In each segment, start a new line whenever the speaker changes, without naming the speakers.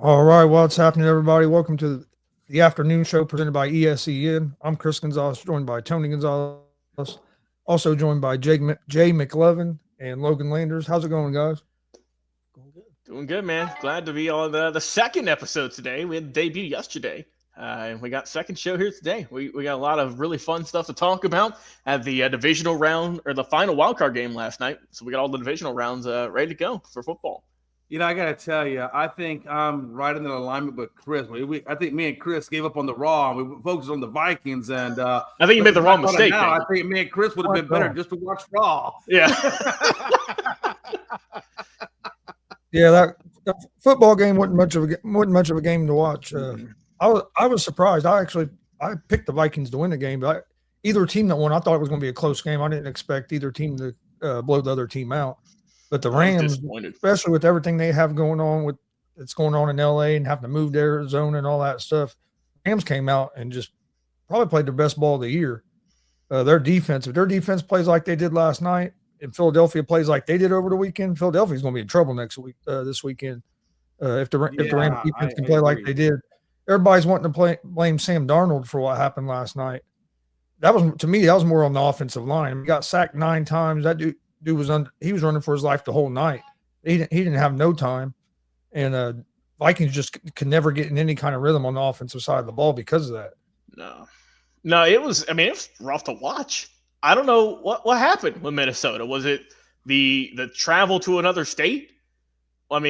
All right, what's happening, everybody? Welcome to the afternoon show presented by ESEN. I'm Chris Gonzalez, joined by Tony Gonzalez, also joined by Jay McLevin and Logan Landers. How's it going, guys?
Doing good, man. Glad to be on the second episode today. We had the debut yesterday, and we got second show here today. We got a lot of really fun stuff to talk about. Had the divisional round or the final wildcard game last night, so we got all the divisional rounds ready to go for football.
I got to tell you, I think I'm right in the alignment with Chris. I think me and Chris gave up on the Raw. And we focused on the Vikings, and
I think you made the wrong mistake.
Now, I think me and Chris would have been better just to watch Raw.
Yeah.
Yeah, that football game wasn't much of a game to watch. I was surprised. I picked the Vikings to win the game, but either team that won, I thought it was going to be a close game. I didn't expect either team to blow the other team out. But the Rams, especially with everything they have going on in LA and having to move to Arizona and all that stuff, Rams came out and just probably played their best ball of the year. If their defense plays like they did last night, and Philadelphia plays like they did over the weekend, Philadelphia's going to be in trouble this weekend. If the Rams defense can play like they did, everybody's wanting to blame Sam Darnold for what happened last night. That was more on the offensive line. He got sacked 9 times. That dude he was running for his life the whole night. He didn't have no time, and Vikings just could never get in any kind of rhythm on the offensive side of the ball because of that.
No, it was rough to watch. I don't know what happened with Minnesota. Was it the travel to another state? I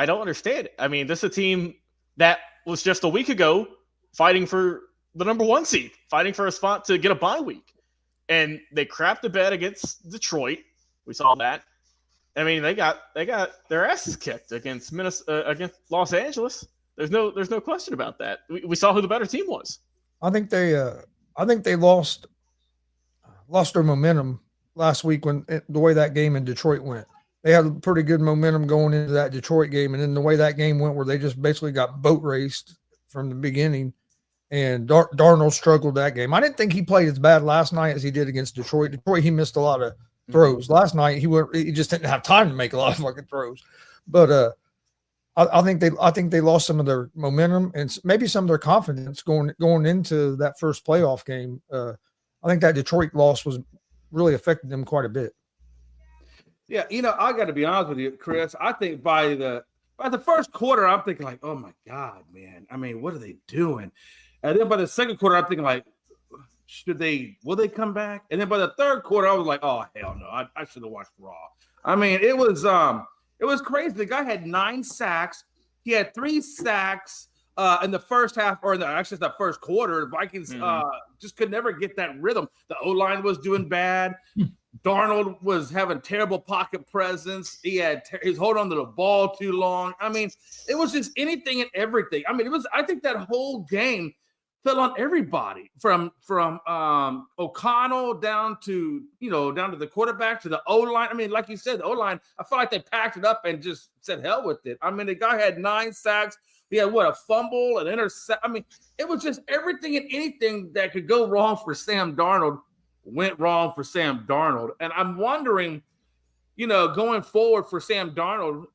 don't understand it. This is a team that was just a week ago fighting for the number 1 seed, fighting for a spot to get a bye week, and they crapped the bed against Detroit. We saw that. They got their asses kicked against against Los Angeles. There's no question about that. We saw who the better team was.
I think they lost their momentum last week when the way that game in Detroit went. They had pretty good momentum going into that Detroit game, and then the way that game went, where they just basically got boat raced from the beginning. And Darnold struggled that game. I didn't think he played as bad last night as he did against Detroit. Detroit, he missed a lot of throws. Last night, he just didn't have time to make a lot of fucking throws. But I think they lost some of their momentum and maybe some of their confidence going into that first playoff game. I think that Detroit loss was really affected them quite a bit.
Yeah, I got to be honest with you, Chris. I think by the first quarter, I'm thinking like, oh my God, man. What are they doing? And then by the second quarter, I'm thinking like, will they come back? And then by the third quarter, I was like, oh hell no, I should have watched Raw. It was crazy. The guy had 9 sacks. He had 3 sacks in the first half, or actually the first quarter. The Vikings just could never get that rhythm. The O-line was doing bad. Darnold was having terrible pocket presence. He was holding on to the ball too long. It was just anything and everything. I think that whole game fell on everybody from O'Connell down to the quarterback to the O-line. Like you said, the O-line, I felt like they packed it up and just said hell with it. The guy had 9 sacks. He had a fumble, an intercept. It was just everything and anything that could go wrong for Sam Darnold went wrong for Sam Darnold. And I'm wondering, going forward for Sam Darnold,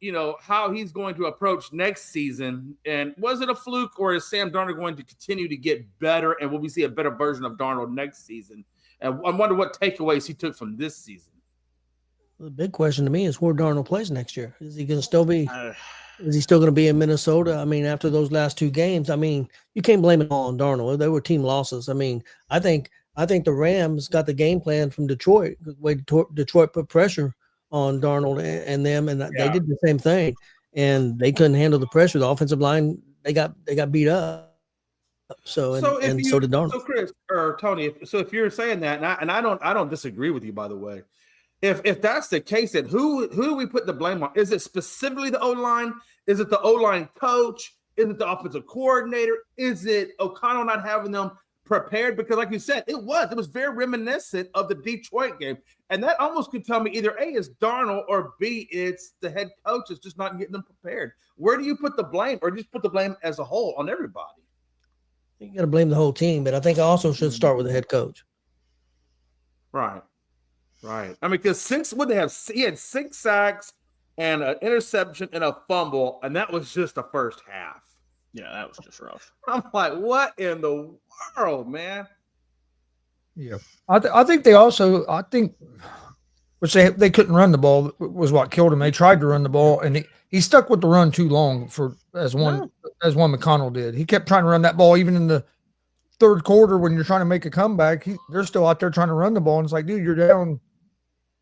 how he's going to approach next season. And was it a fluke, or is Sam Darnold going to continue to get better, and will we see a better version of Darnold next season? And I wonder what takeaways he took from this season.
The big question to me is where Darnold plays next year. Is he going to still be is he still going to be in Minnesota? After those last 2 games, you can't blame it all on Darnold. They were team losses. I think the Rams got the game plan from Detroit. The way Detroit put pressure on Darnold and them, and they did the same thing, and they couldn't handle the pressure. The offensive line, they got beat up. So did Darnold.
So Chris or Tony, if you're saying that, and I don't disagree with you, by the way. If that's the case, then who do we put the blame on? Is it specifically the O-line? Is it the O-line coach? Is it the offensive coordinator? Is it O'Connell not having them prepared? Because like you said, it was very reminiscent of the Detroit game. And that almost could tell me either A, is Darnold, or B, it's the head coach is just not getting them prepared. Where do you put the blame, or just put the blame as a whole on everybody?
You got to blame the whole team, but I think I also should start with the head coach.
Right. Because he had 6 sacks and an interception and a fumble, and that was just the first half.
Yeah, that was just rough.
I'm like, what in the world, man?
Yeah, I think they also which they couldn't run the ball was what killed him. They tried to run the ball, and he stuck with the run too long as one McConnell did. He kept trying to run that ball even in the third quarter when you're trying to make a comeback. They're still out there trying to run the ball, and it's like, dude, you're down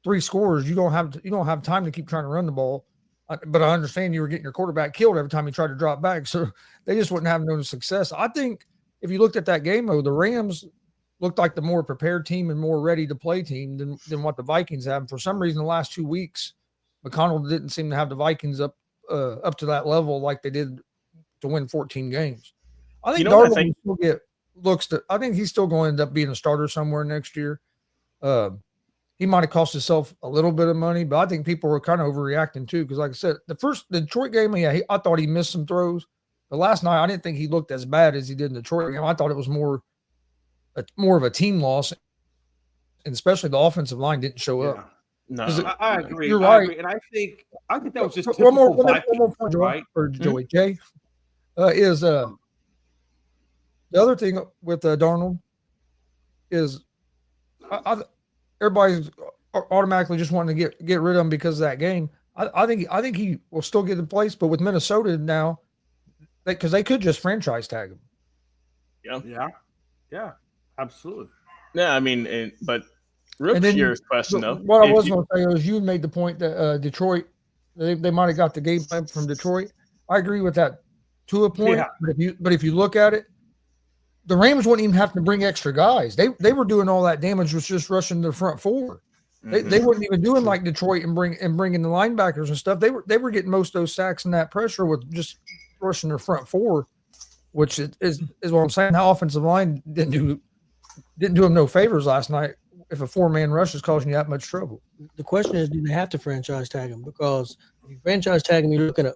3 scores. You don't have time to keep trying to run the ball. But I understand you were getting your quarterback killed every time he tried to drop back, so they just wouldn't have no success. I think if you looked at that game though, the Rams looked like the more prepared team and more ready to play team than what the Vikings have. And for some reason, the last 2 weeks, McConnell didn't seem to have the Vikings up to that level like they did to win 14 games. I think Darnold will get looks to. I think he's still going to end up being a starter somewhere next year. He might have cost himself a little bit of money, but I think people were kind of overreacting too. Because, like I said, the Detroit game, I thought he missed some throws. But last night, I didn't think he looked as bad as he did in the Detroit game. I thought it was more of a team loss, and especially the offensive line didn't show up.
No,
I agree.
You're right,
and I think that was just
one more point,
right?
For Joey Jay is the other thing with Darnold is everybody's automatically just wanting to get rid of him because of that game. I think he will still get in place, but with Minnesota now, because they could just franchise tag him.
Yeah, absolutely.
Yeah, I mean, but real serious question though.
What I was going to say is you made the point that Detroit, they might have got the game plan from Detroit. I agree with that to a point. Yeah. But if you look at it, the Rams wouldn't even have to bring extra guys. They were doing all that damage was just rushing the front four. Mm-hmm. They weren't even doing like Detroit and bringing the linebackers and stuff. They were getting most of those sacks and that pressure with just rushing their front four, which is what I'm saying. How offensive line didn't do him no favors last night. If a 4-man rush is causing you that much trouble,
the question is, do they have to franchise tag him? Because if you franchise tag him, you're looking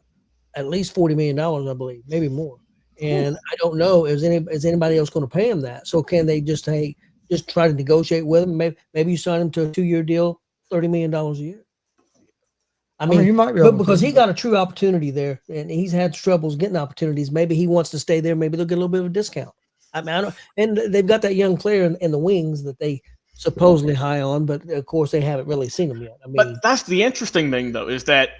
at least $40 million, I believe, maybe more. And I don't know is anybody else going to pay him that? So can they just try to negotiate with him? Maybe you sign him to a 2-year deal, $30 million a year. I mean you might be able because he got a true opportunity there, and he's had troubles getting opportunities. Maybe he wants to stay there. Maybe they'll get a little bit of a discount. I mean, and they've got that young player in the wings that they supposedly high on, but of course they haven't really seen him yet. I mean,
but that's the interesting thing, though, is that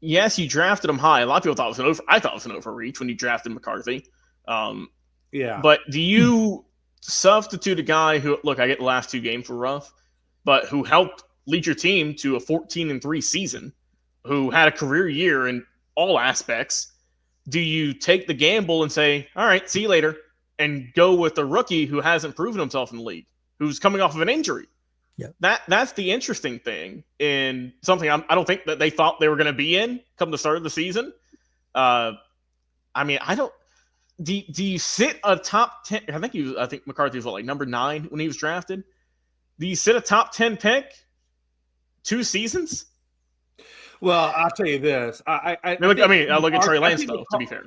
yes, you drafted him high. A lot of people thought it was I thought it was an overreach when you drafted McCarthy. But do you substitute a guy who, look, I get the last 2 games were rough, but who helped lead your team to a 14-3 season, who had a career year in all aspects? Do you take the gamble and say, all right, see you later, and go with a rookie who hasn't proven himself in the league, who's coming off of an injury?
Yeah,
that's the interesting thing, and something I don't think that they thought they were going to be in come the start of the season. I mean, I don't. Do you sit a top 10? I think McCarthy was like number 9 when he was drafted. Do you sit a top 10 pick 2 seasons?
Well, I'll tell you this. I
look at Trey Lance though. To be fair.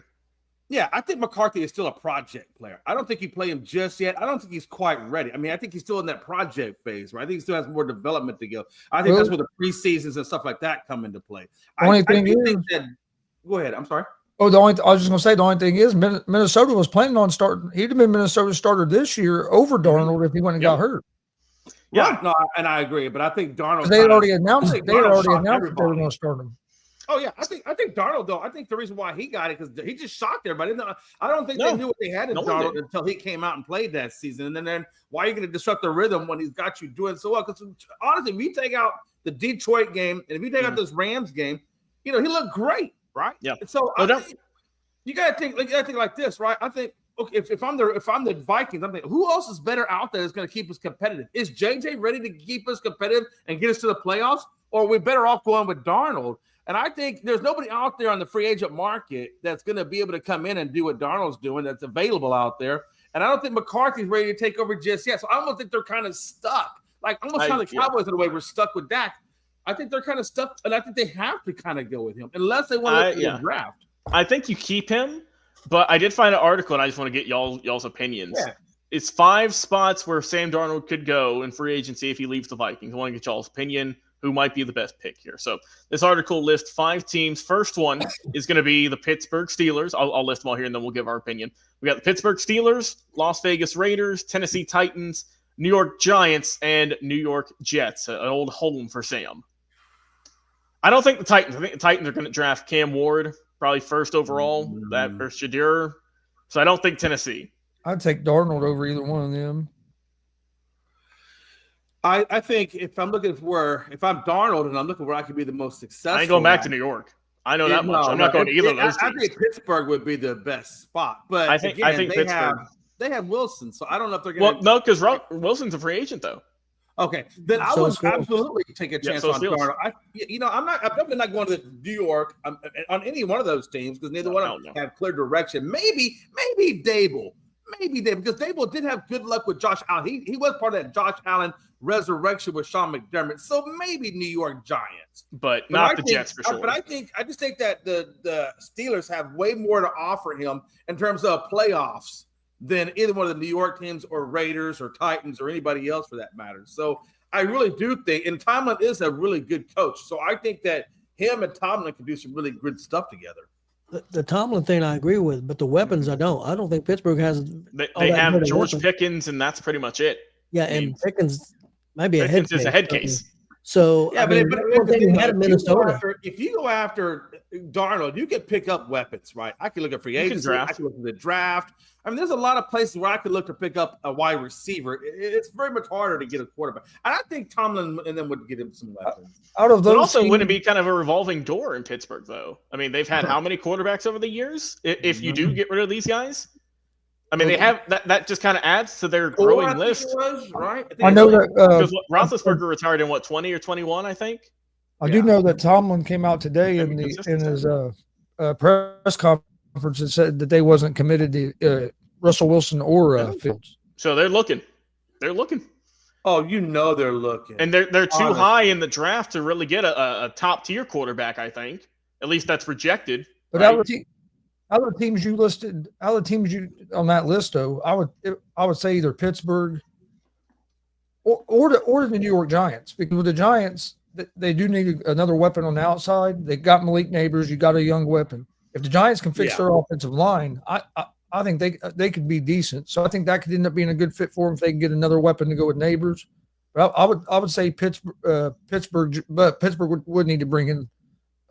Yeah, I think McCarthy is still a project player. I don't think you play him just yet. I don't think he's quite ready. I mean, I think he's still in that project phase, right? I think he still has more development to go. I think that's where the preseasons and stuff like that come into play. Go ahead. I'm sorry.
I was just going to say the only thing is Minnesota was planning on starting. He'd have been Minnesota's starter this year over Darnold if he wouldn't have got hurt.
Yeah, right. No, and I agree. But I think Darnold.
They had already announced that they were going to start him.
Oh yeah, I think Darnold though. I think the reason why he got it because he just shocked everybody. I don't think they knew what they had in Darnold until he came out and played that season. And then why are you going to disrupt the rhythm when he's got you doing so well? Because honestly, if you take out the Detroit game and if you take out this Rams game, he looked great, right?
Yeah.
And so you got to think like this, right? I think okay, if I'm the Vikings, I'm thinking who else is better out there that's going to keep us competitive? Is JJ ready to keep us competitive and get us to the playoffs, or are we better off going with Darnold? And I think there's nobody out there on the free agent market that's going to be able to come in and do what Darnold's doing that's available out there. And I don't think McCarthy's ready to take over just yet. So I almost think they're kind of stuck. Like almost how the Cowboys in a way were stuck with Dak. I think they're kind of stuck, and I think they have to kind of go with him unless they want to draft.
I think you keep him, but I did find an article, and I just want to get y'all's opinions.
Yeah.
It's 5 spots where Sam Darnold could go in free agency if he leaves the Vikings. I want to get y'all's opinion. who might be the best pick here. So this article lists 5 teams. First one is going to be the Pittsburgh Steelers. I'll list them all here, and then we'll give our opinion. We got the Pittsburgh Steelers, Las Vegas Raiders, Tennessee Titans, New York Giants, and New York Jets, an old home for Sam. I don't think the Titans. I think the Titans are going to draft Cam Ward, probably first overall, that or Shadir. So I don't think Tennessee.
I'd take Darnold over either one of them.
I think if I'm Darnold and I'm looking where I could be the most successful,
I ain't going back to New York. I know that much. I'm not going to either of those teams.
I think Pittsburgh would be the best spot, but
I think Pittsburgh.
They have Wilson, so I don't know if they're going
to. Well, no, because Wilson's a free agent, though.
Okay, then I would absolutely take a chance on Darnold. I'm definitely not going to New York on any one of those teams because neither one of them have clear direction. Maybe Dable. Because Dable did have good luck with Josh Allen. He was part of that Josh Allen resurrection with Sean McDermott. So maybe New York Giants.
But not the Jets for sure.
But I just think that the Steelers have way more to offer him in terms of playoffs than either one of the New York teams or Raiders or Titans or anybody else for that matter. So I really do think, and Tomlin is a really good coach. So I think that him and Tomlin can do some really good stuff together.
The Tomlin thing I agree with, but the weapons I don't. I don't think Pittsburgh has.
They have George Pickens, and that's pretty much it.
Yeah, and Pickens might be a head case.
Is a head case.
So
yeah,
but
Minnesota. If you go after Darnold, you can pick up weapons, right? I can look at free agency. I can look at the draft. I mean, there's a lot of places where I could look to pick up a wide receiver. It's very much harder to get a quarterback, and I think Tomlin and them would get him some weapons.
Out of those,
but also wouldn't it be kind of a revolving door in Pittsburgh, though? I mean, they've had how many quarterbacks over the years? If you do get rid of these guys. I mean, they have that just kind of adds to their growing list.
Right?
I know that
Roethlisberger retired in 20 or 21, I think.
I do know that Tomlin came out today in his press conference and said that they wasn't committed to Russell Wilson or Fields.
So they're looking. They're looking.
Oh, they're looking.
And they're too high in the draft to really get a top tier quarterback, I think. At least that's projected.
But right? Other teams you listed, other teams you on that list, though, I would say either Pittsburgh or the New York Giants, because with the Giants, they do need another weapon on the outside. They got Malik Neighbors. You got a young weapon. If the Giants can fix their offensive line, I think they could be decent. So I think that could end up being a good fit for them if they can get another weapon to go with Neighbors. But I would say Pittsburgh, but Pittsburgh would need to bring in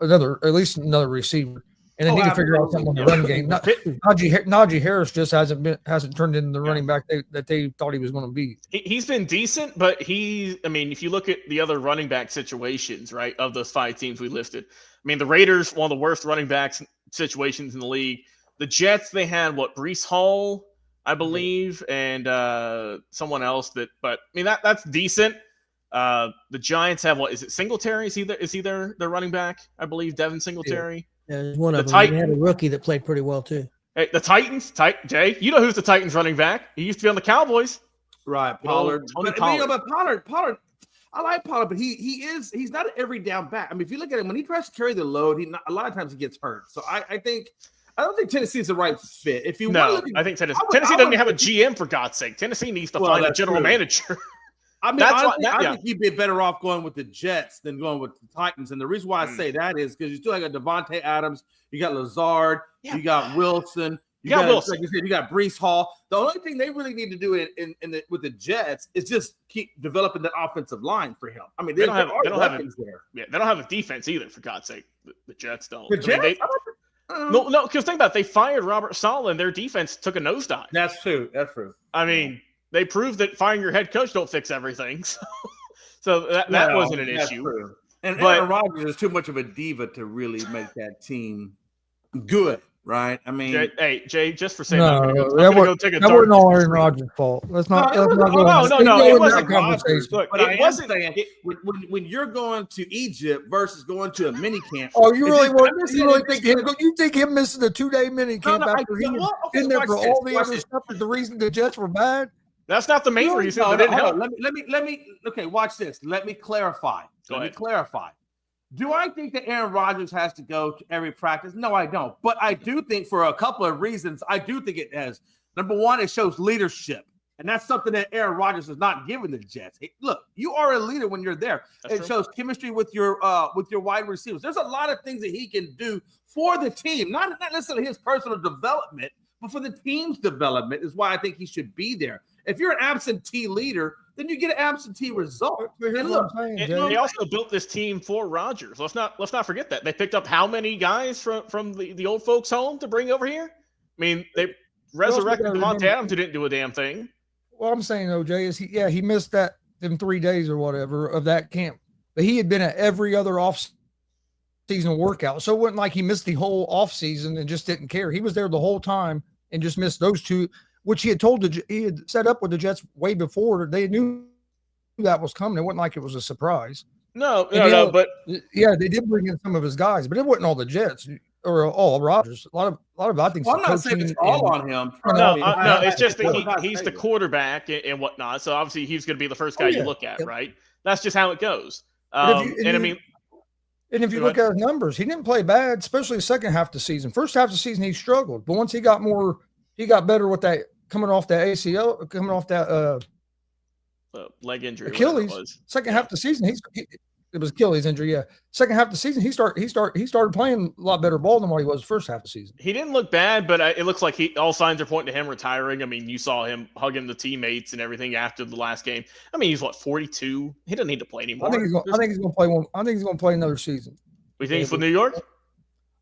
at least another receiver. And they need to figure out something on the run game. Najee Harris just hasn't turned into the running back that they thought he was going to be.
He's been decent, but if you look at the other running back situations, right, of those 5 teams we listed, I mean, the Raiders, one of the worst running backs situations in the league. The Jets, they had Breece Hall, I believe, and someone else but I mean that's decent. The Giants have is it Singletary? Is he their running back? I believe Devin Singletary.
Yeah. Yeah, one of them. They had a rookie that played pretty well too.
Hey, the Titans, Jay, you know who's the Titans running back? He used to be on the Cowboys.
Right, Pollard.
But
Pollard, I like Pollard, but he's not an every down back. I mean, if you look at him when he tries to carry the load, a lot of times he gets hurt. So I don't think Tennessee is the right fit. If you
I think Tennessee doesn't have a GM, for God's sake. Tennessee needs to find a general manager.
I mean, I think you'd be better off going with the Jets than going with the Titans. And the reason why I say that is because you still got Devontae Adams, you got Lazard, you got Wilson, you got Wilson. Like you said, you got Breece Hall. The only thing they really need to do with the Jets is just keep developing that offensive line for him. I mean, they don't have weapons there.
Yeah, they don't have a defense either, for God's sake. The Jets don't.
The Jets?
No, because think about it. They fired Robert Saleh, and their defense took a nosedive.
That's true.
I mean, they proved that firing your head coach don't fix everything. So that wasn't an issue.
True. And Aaron Rodgers is too much of a diva to really make that team good, right? I mean,
Jay, just for saying
that wasn't all Aaron Rodgers' fault. Let's not.
No.
It wasn't conversation. But it wasn't saying when you're going to Egypt versus going to a mini camp.
Oh, you think him missing a 2-day mini camp after he's been there for all the other stuff is the reason the Jets were bad?
That's not the main reason. Let
me. Okay, watch this. Let me clarify. Do I think that Aaron Rodgers has to go to every practice? No, I don't. But I do think for a couple of reasons, I do think it has. Number one, it shows leadership. And that's something that Aaron Rodgers is not giving the Jets. Hey, look, you are a leader when you're there. It shows chemistry with your wide receivers. There's a lot of things that he can do for the team, not necessarily his personal development, but for the team's development is why I think he should be there. If you're an absentee leader, then you get an absentee result. And look,
they also built this team for Rodgers. Let's not forget that. They picked up how many guys from the old folks' home to bring over here? I mean, they resurrected Devontae Adams, who didn't do a damn thing.
What I'm saying, OJ, is he missed them 3 days or whatever of that camp. But he had been at every other off-season workout. So it wasn't like he missed the whole off-season and just didn't care. He was there the whole time and just missed those 2, which he had set up with the Jets way before. They knew that was coming. It wasn't like it was a surprise.
No, but
yeah, they did bring in some of his guys, but it wasn't all the Jets or all Rodgers. A lot of I think.
Well, I'm not saying it's all on him.
No, it's just that he's the quarterback and whatnot. So obviously he's going to be the first guy you look at, right? That's just how it goes. And if you look at his numbers, he didn't play bad, especially the second half of the season. First half of the season he struggled, but once he got better with that coming off that ACL, coming off that leg injury,
Achilles. Second half of the season, it was Achilles injury. Yeah, second half of the season, he started playing a lot better ball than what he was the first half of the season.
He didn't look bad, but it looks like all signs are pointing to him retiring. I mean, you saw him hugging the teammates and everything after the last game. I mean, he's 42. He doesn't need to play anymore.
I think he's going to play one. I think he's going to play another season.
We think for New York?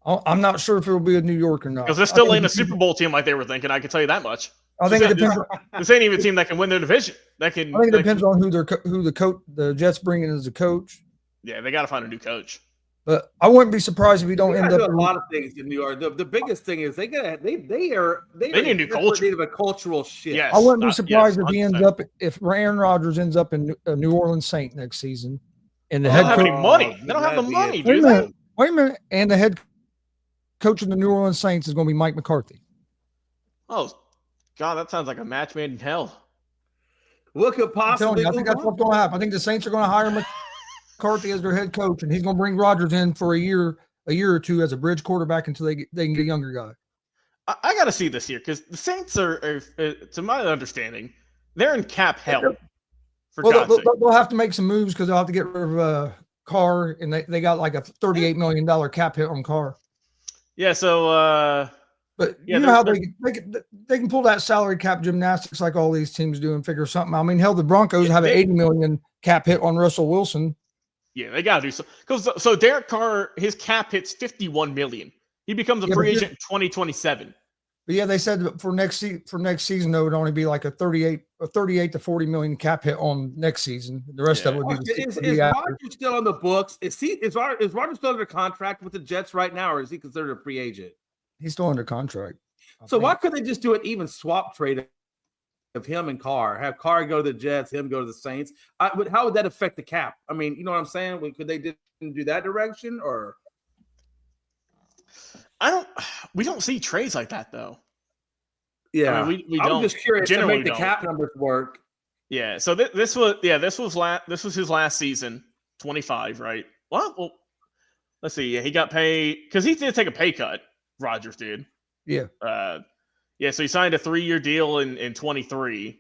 I'm not sure if it'll be a New York or not.
Because they're still ain't a Super Bowl team like they were thinking. I can tell you that much.
I think it depends.
This ain't even a team that can win their division. I think
it depends on who the Jets bring in as a coach.
Yeah, they got to find a new coach.
But I wouldn't be surprised if we don't end up.
A lot of things in New York. The biggest thing is they need
a new culture.
Need a cultural shift.
Yes,
I wouldn't be surprised if Aaron Rodgers ends up in a New Orleans Saint next season, and the head coach.
They don't have any money. They don't have the money.
Wait a minute, and the head coach of the New Orleans Saints is going to be Mike McCarthy.
Oh, God, that sounds like a match made in hell.
What could possibly?
I think that's what's going to happen. I think the Saints are going to hire McCarthy as their head coach, and he's going to bring Rodgers in for a year or two as a bridge quarterback until they can get a younger guy.
I got to see this year because the Saints are, to my understanding, they're in cap hell.
They'll have to make some moves because they'll have to get rid of Carr, and they got like a $38 million cap hit on Carr.
Yeah, so
but you know how they can pull that salary cap gymnastics like all these teams do and figure something out. I mean, hell, the Broncos have an $80 million cap hit on Russell Wilson.
Yeah, they got to do so. So Derek Carr, his cap hits $51 million. He becomes a free agent in 2027.
But yeah, they said that for next season, though, it would only be like a 38 to $40 million cap hit on next season. The rest of it would be.
Is Rodgers still on the books? Is Rodgers still under contract with the Jets right now, or is he considered a free agent?
He's still under contract.
So why couldn't they just do an even swap trade of him and Carr? Have Carr go to the Jets, him go to the Saints? How would that affect the cap? I mean, you know what I'm saying? Could they do that direction, or?
We don't see trades like that though.
Yeah,
I mean, we don't.
I'm just curious to make the cap numbers work.
Yeah, so this was his last season, 25, right? Well, let's see. Yeah, he got paid because he did take a pay cut. Rodgers did.
Yeah.
So he signed a 3-year deal in 23.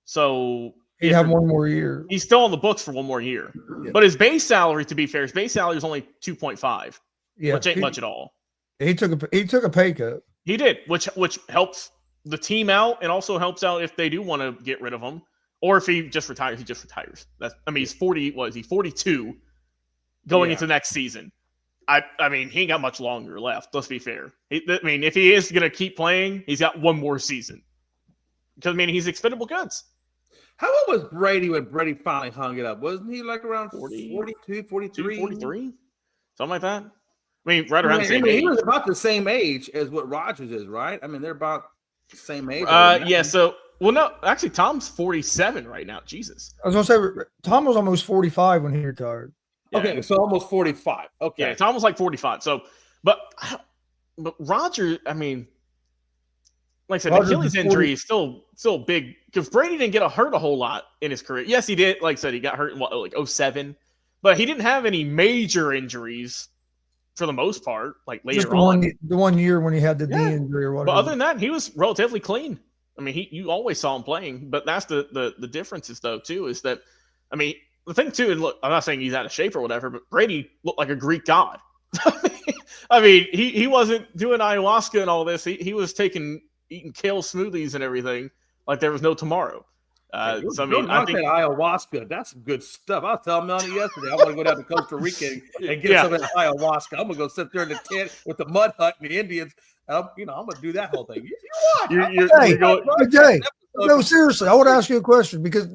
So
he'd have one more year.
He's still on the books for one more year. Yeah. But his base salary, to be fair, is only 2.5. Yeah, which ain't much at all.
He took a pay cut.
He did, which helps the team out and also helps out if they do want to get rid of him. Or if he just retires, he just retires. He's 40. What is he? 42 going into next season. I mean, he ain't got much longer left. Let's be fair. If he is going to keep playing, he's got one more season. Because, he's expendable goods.
How old was Brady when Brady finally hung it up? Wasn't he like around 42, 43?
43? Something like that. Right around the same age.
He was about the same age as what Rodgers is, right? I mean, they're about the same age.
No, actually, Tom's 47 right now. Jesus.
I was going to say, Tom was almost 45 when he retired.
Yeah. Okay, so almost 45. Okay.
Yeah, Tom was like 45. So, but Rodgers, like I said, Achilles injury is still big because Brady didn't get hurt a whole lot in his career. Yes, he did. Like I said, he got hurt in 07, but he didn't have any major injuries for the most part. Like later
on, the 1 year when he had the knee injury or whatever.
But other than that, he was relatively clean. I mean, you always saw him playing, but that's the differences though too. Is that, I mean, the thing too, and look, I'm not saying he's out of shape or whatever, but Brady looked like a Greek god. I mean, he wasn't doing ayahuasca and all this. He was eating kale smoothies and everything like there was no tomorrow. So I mean, I think
ayahuasca, that's some good stuff. I was telling Melanie yesterday, I want to go down to Costa Rica and get some of that ayahuasca. I'm gonna go sit there in the tent with the mud hut and the Indians. I'm gonna do that whole thing.
Jay, no, seriously, I want to ask you a question because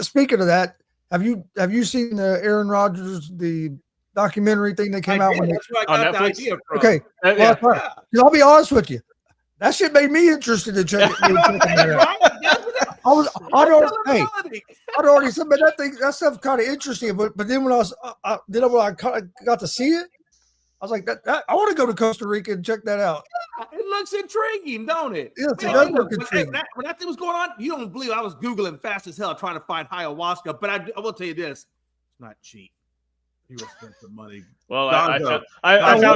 speaking of that, have you seen the Aaron Rodgers the documentary thing that came out?
That's where I got the idea from.
Okay, I'll be honest with you, that shit made me interested in checking that out. I'd already said, but that stuff kind of interesting. But then when I got to see it, I was like, that I want to go to Costa Rica and check that out.
It looks intriguing, don't it?
Yes, it does look intriguing.
When that thing was going on, you don't believe I was Googling fast as hell trying to find ayahuasca. But I will tell you this: it's not cheap. You will spend some money.
Well, I found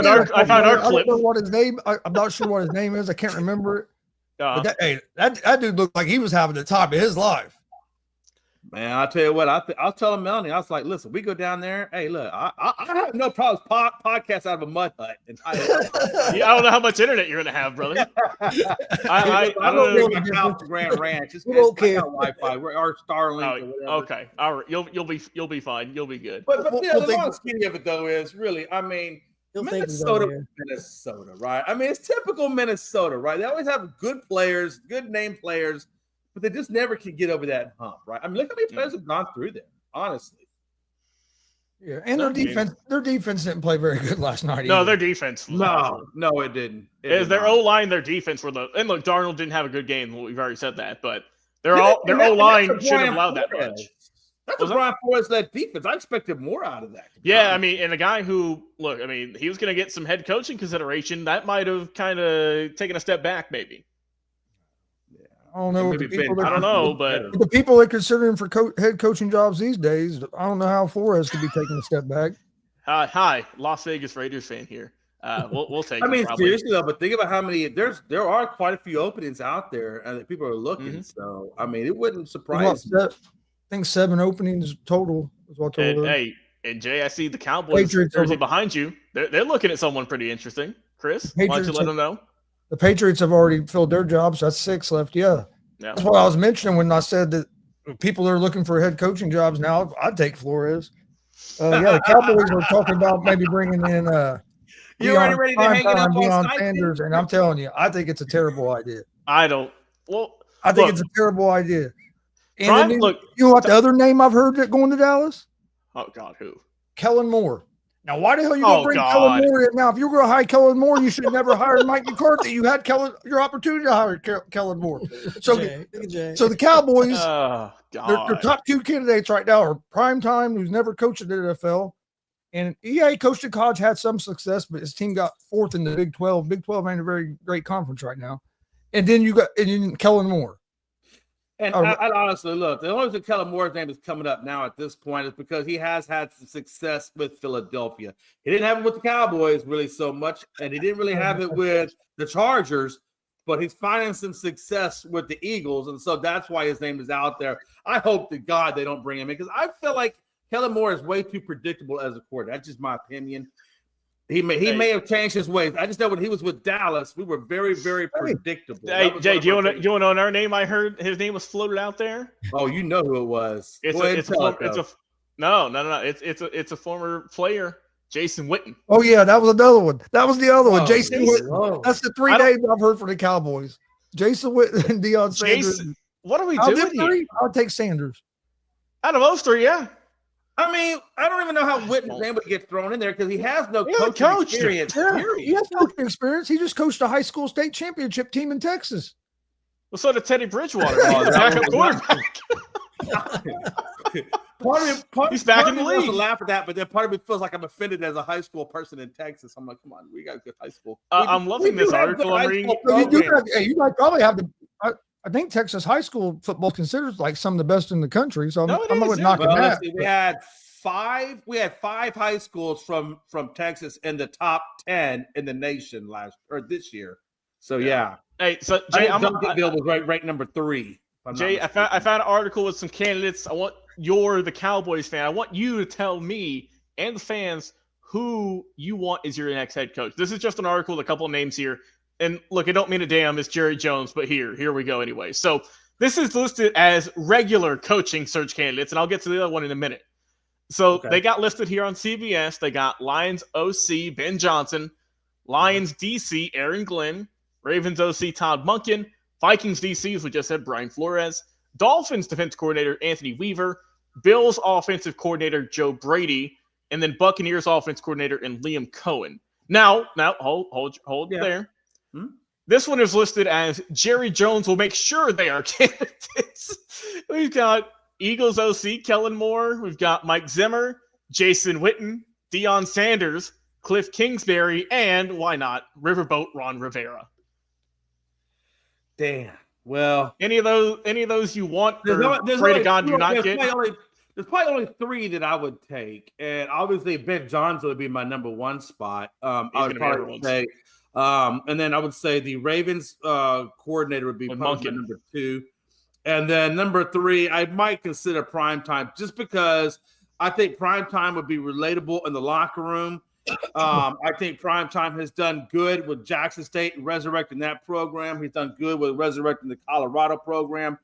our clip.
I don't know what his name. I'm not sure what his name is. I can't remember it. But that dude looked like he was having the time of his life.
Man, I'll tell you what. I'll tell Melanie. I was like, listen, we go down there. Hey, look, I have no problems podcast out of a mud hut. I
don't know how much internet you're gonna have, brother. I don't know.
My house to Grand Ranch. It's
okay.
Wi-Fi. We're our Starlink. Or whatever.
Okay, all right. You'll be fine. You'll be good.
But the long skinny of it though is really, I mean, Minnesota, right? I mean, it's typical Minnesota, right? They always have good players, good name players. But they just never can get over that hump, right? I mean, look how many players have gone through there, honestly.
Yeah, and their defense didn't play very good last night.
No, their defense.
No, it didn't.
Their O-line, their defense were and look, Darnold didn't have a good game. We've already said that, but their O-line shouldn't have allowed that much.
That's a Brian Flores-led defense. I expected more out of that.
Yeah, I mean, and a guy who, look, I mean, he was going to get some head coaching consideration. That might have kind of taken a step back, maybe.
I don't know.
I don't know, but
the people that consider him for head coaching jobs these days, I don't know how Flores could be taking a step back.
Hi, Las Vegas Raiders fan here. We'll take.
I mean, seriously though, but think about how many there are quite a few openings out there, and people are looking. Mm-hmm. So I mean, it wouldn't surprise me.
I think 7 openings total is what total.
Hey, and Jay, I see the Cowboys jersey behind you. They're looking at someone pretty interesting. Chris, why don't you let them know?
The Patriots have already filled their jobs. That's 6 left. Yeah. That's what I was mentioning when I said that people are looking for head coaching jobs now. I'd take Flores. The Cowboys are talking about maybe bringing in
you're already ready to hang it up on
Sanders, and I'm telling you, I think it's a terrible idea.
I
think it's a terrible idea. And you
know
what the other name I've heard that going to Dallas?
Oh God, who?
Kellen Moore. Now, why the hell are you going to bring Kellen Moore in? Now, if you were going to hire Kellen Moore, you should have never hired Mike McCarthy. You had your opportunity to hire Kellen Moore. So the Cowboys, their top 2 candidates right now are Primetime, who's never coached at the NFL. And he coached at college, had some success, but his team got 4th in the Big 12. Big 12 ain't a very great conference right now. And then you got Kellen Moore.
And I honestly look, the only reason Kellen Moore's name is coming up now at this point is because he has had some success with Philadelphia. He didn't have it with the Cowboys really so much, and he didn't really have it with the Chargers, but he's finding some success with the Eagles, and so that's why his name is out there. I hope to God they don't bring him in because I feel like Kellen Moore is way too predictable as a quarterback. That's just my opinion. He may have changed his ways. I just know when he was with Dallas, we were very, very predictable.
Hey, Jay, do you want to know our name? I heard his name was floated out there.
Oh, you know who it was.
It's a former player, Jason Witten.
Oh yeah, that was another one. That was the other one, Jason Witten. Oh. That's the 3 names I've heard for the Cowboys. Jason Witten and Deion Sanders.
What are we doing here?
I'll take Sanders.
Out of those 3, yeah.
I mean, I don't even know how Witten's name would get thrown in there because he has no coaching experience.
Yeah, he has coaching experience. He just coached a high school state championship team in Texas.
Well, so did Teddy Bridgewater. Backup quarterback. He's back in the league.
I laugh at that, but then part of me feels like I'm offended as a high school person in Texas. I'm like, come on, we got a good high school.
I'm loving this article I'm reading.
You might probably have the. I think Texas high school football is considered like some of the best in the country. So I'm not knocking that.
We had 5 high schools from Texas in the top 10 in the nation this year. So yeah.
Hey, so
I
Jay,
think Duncanville was ranked number 3.
Jay, I found an article with some candidates. You're the Cowboys fan. I want you to tell me and the fans who you want as your next head coach. This is just an article with a couple of names here. And look, I don't mean a damn, it's Jerry Jones, but here we go anyway. So this is listed as regular coaching search candidates, and I'll get to the other one in a minute. So They got listed here on CBS. They got Lions OC Ben Johnson, Lions DC Aaron Glenn, Ravens OC Todd Monken, Vikings DC, as we just said, Brian Flores, Dolphins defense coordinator Anthony Weaver, Bills offensive coordinator Joe Brady, and then Buccaneers offense coordinator and Liam Cohen. Now, hold there. This one is listed as Jerry Jones will make sure they are candidates. We've got Eagles OC Kellen Moore. We've got Mike Zimmer, Jason Witten, Deion Sanders, Cliff Kingsbury, and why not Riverboat Ron Rivera.
Damn. Well,
any of those you want?
There's
pray to God do not get.
There's probably only 3 that I would take, and obviously Ben Johnson would be my number 1 spot. I would probably say, and then I would say the Ravens coordinator would be probably number 2, and then number 3 I might consider Primetime, just because I think Primetime would be relatable in the locker room. I think Primetime has done good with Jackson State and resurrecting that program. He's done good with resurrecting the Colorado program.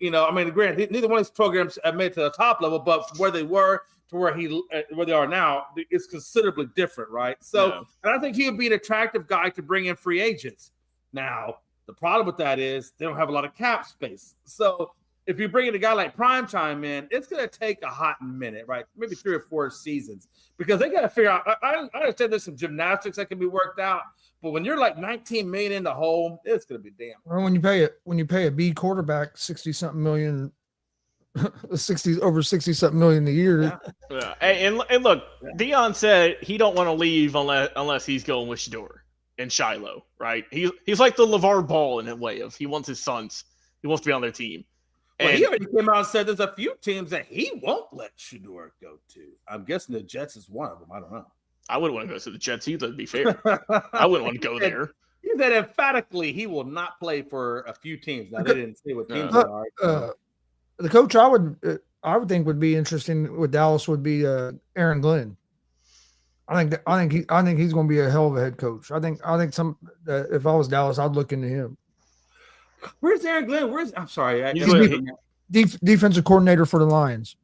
Granted, neither one of these programs have made it to the top level, but from where they were to where they are now, it's considerably different, right? So, And I think he would be an attractive guy to bring in free agents. Now, the problem with that is they don't have a lot of cap space. So, if you bring in a guy like Primetime in, it's going to take a hot minute, right? Maybe 3 or 4 seasons, because they got to figure out. I understand there's some gymnastics that can be worked out, but when you're like 19 million in the hole, it's going to be damn.
Well, when you pay a B quarterback 60-something million, over 60-something million a year.
Yeah. And look, Deion said he don't want to leave unless he's going with Shador and Shiloh, right? He's like the LeVar Ball in a way of he wants his sons. He wants to be on their team.
Well, he already came out and said there's a few teams that he won't let Shador go to. I'm guessing the Jets is one of them. I don't know.
I wouldn't want to go to the Jets either, to be fair. I wouldn't want to go there.
He said emphatically he will not play for a few teams. Now, they didn't say what teams they are.
The coach I would think would be interesting with Dallas would be Aaron Glenn. I think he's going to be a hell of a head coach. I think if I was Dallas, I'd look into him.
Where's Aaron Glenn? I'm sorry.
Defensive coordinator for the Lions.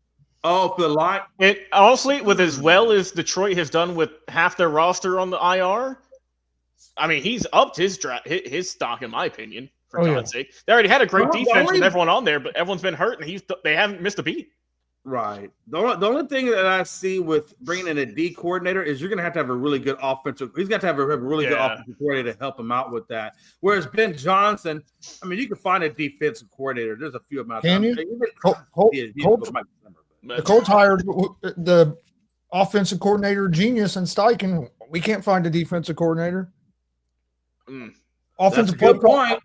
Oh, for the Lions.
Honestly, with as well as Detroit has done with half their roster on the IR, I mean, he's upped his stock, in my opinion, for God's sake. They already had a great defense with everyone on there, but everyone's been hurt, and they haven't missed a beat.
Right. The only thing that I see with bringing in a D coordinator is you're going to have a really good offensive. He's got to have a really good offensive coordinator to help him out with that. Whereas Ben Johnson, I mean, you can find a defensive coordinator. There's a few of them out there.
Can you? The Colts hired the offensive coordinator genius and Steichen. We can't find a defensive coordinator.
Offensive play point.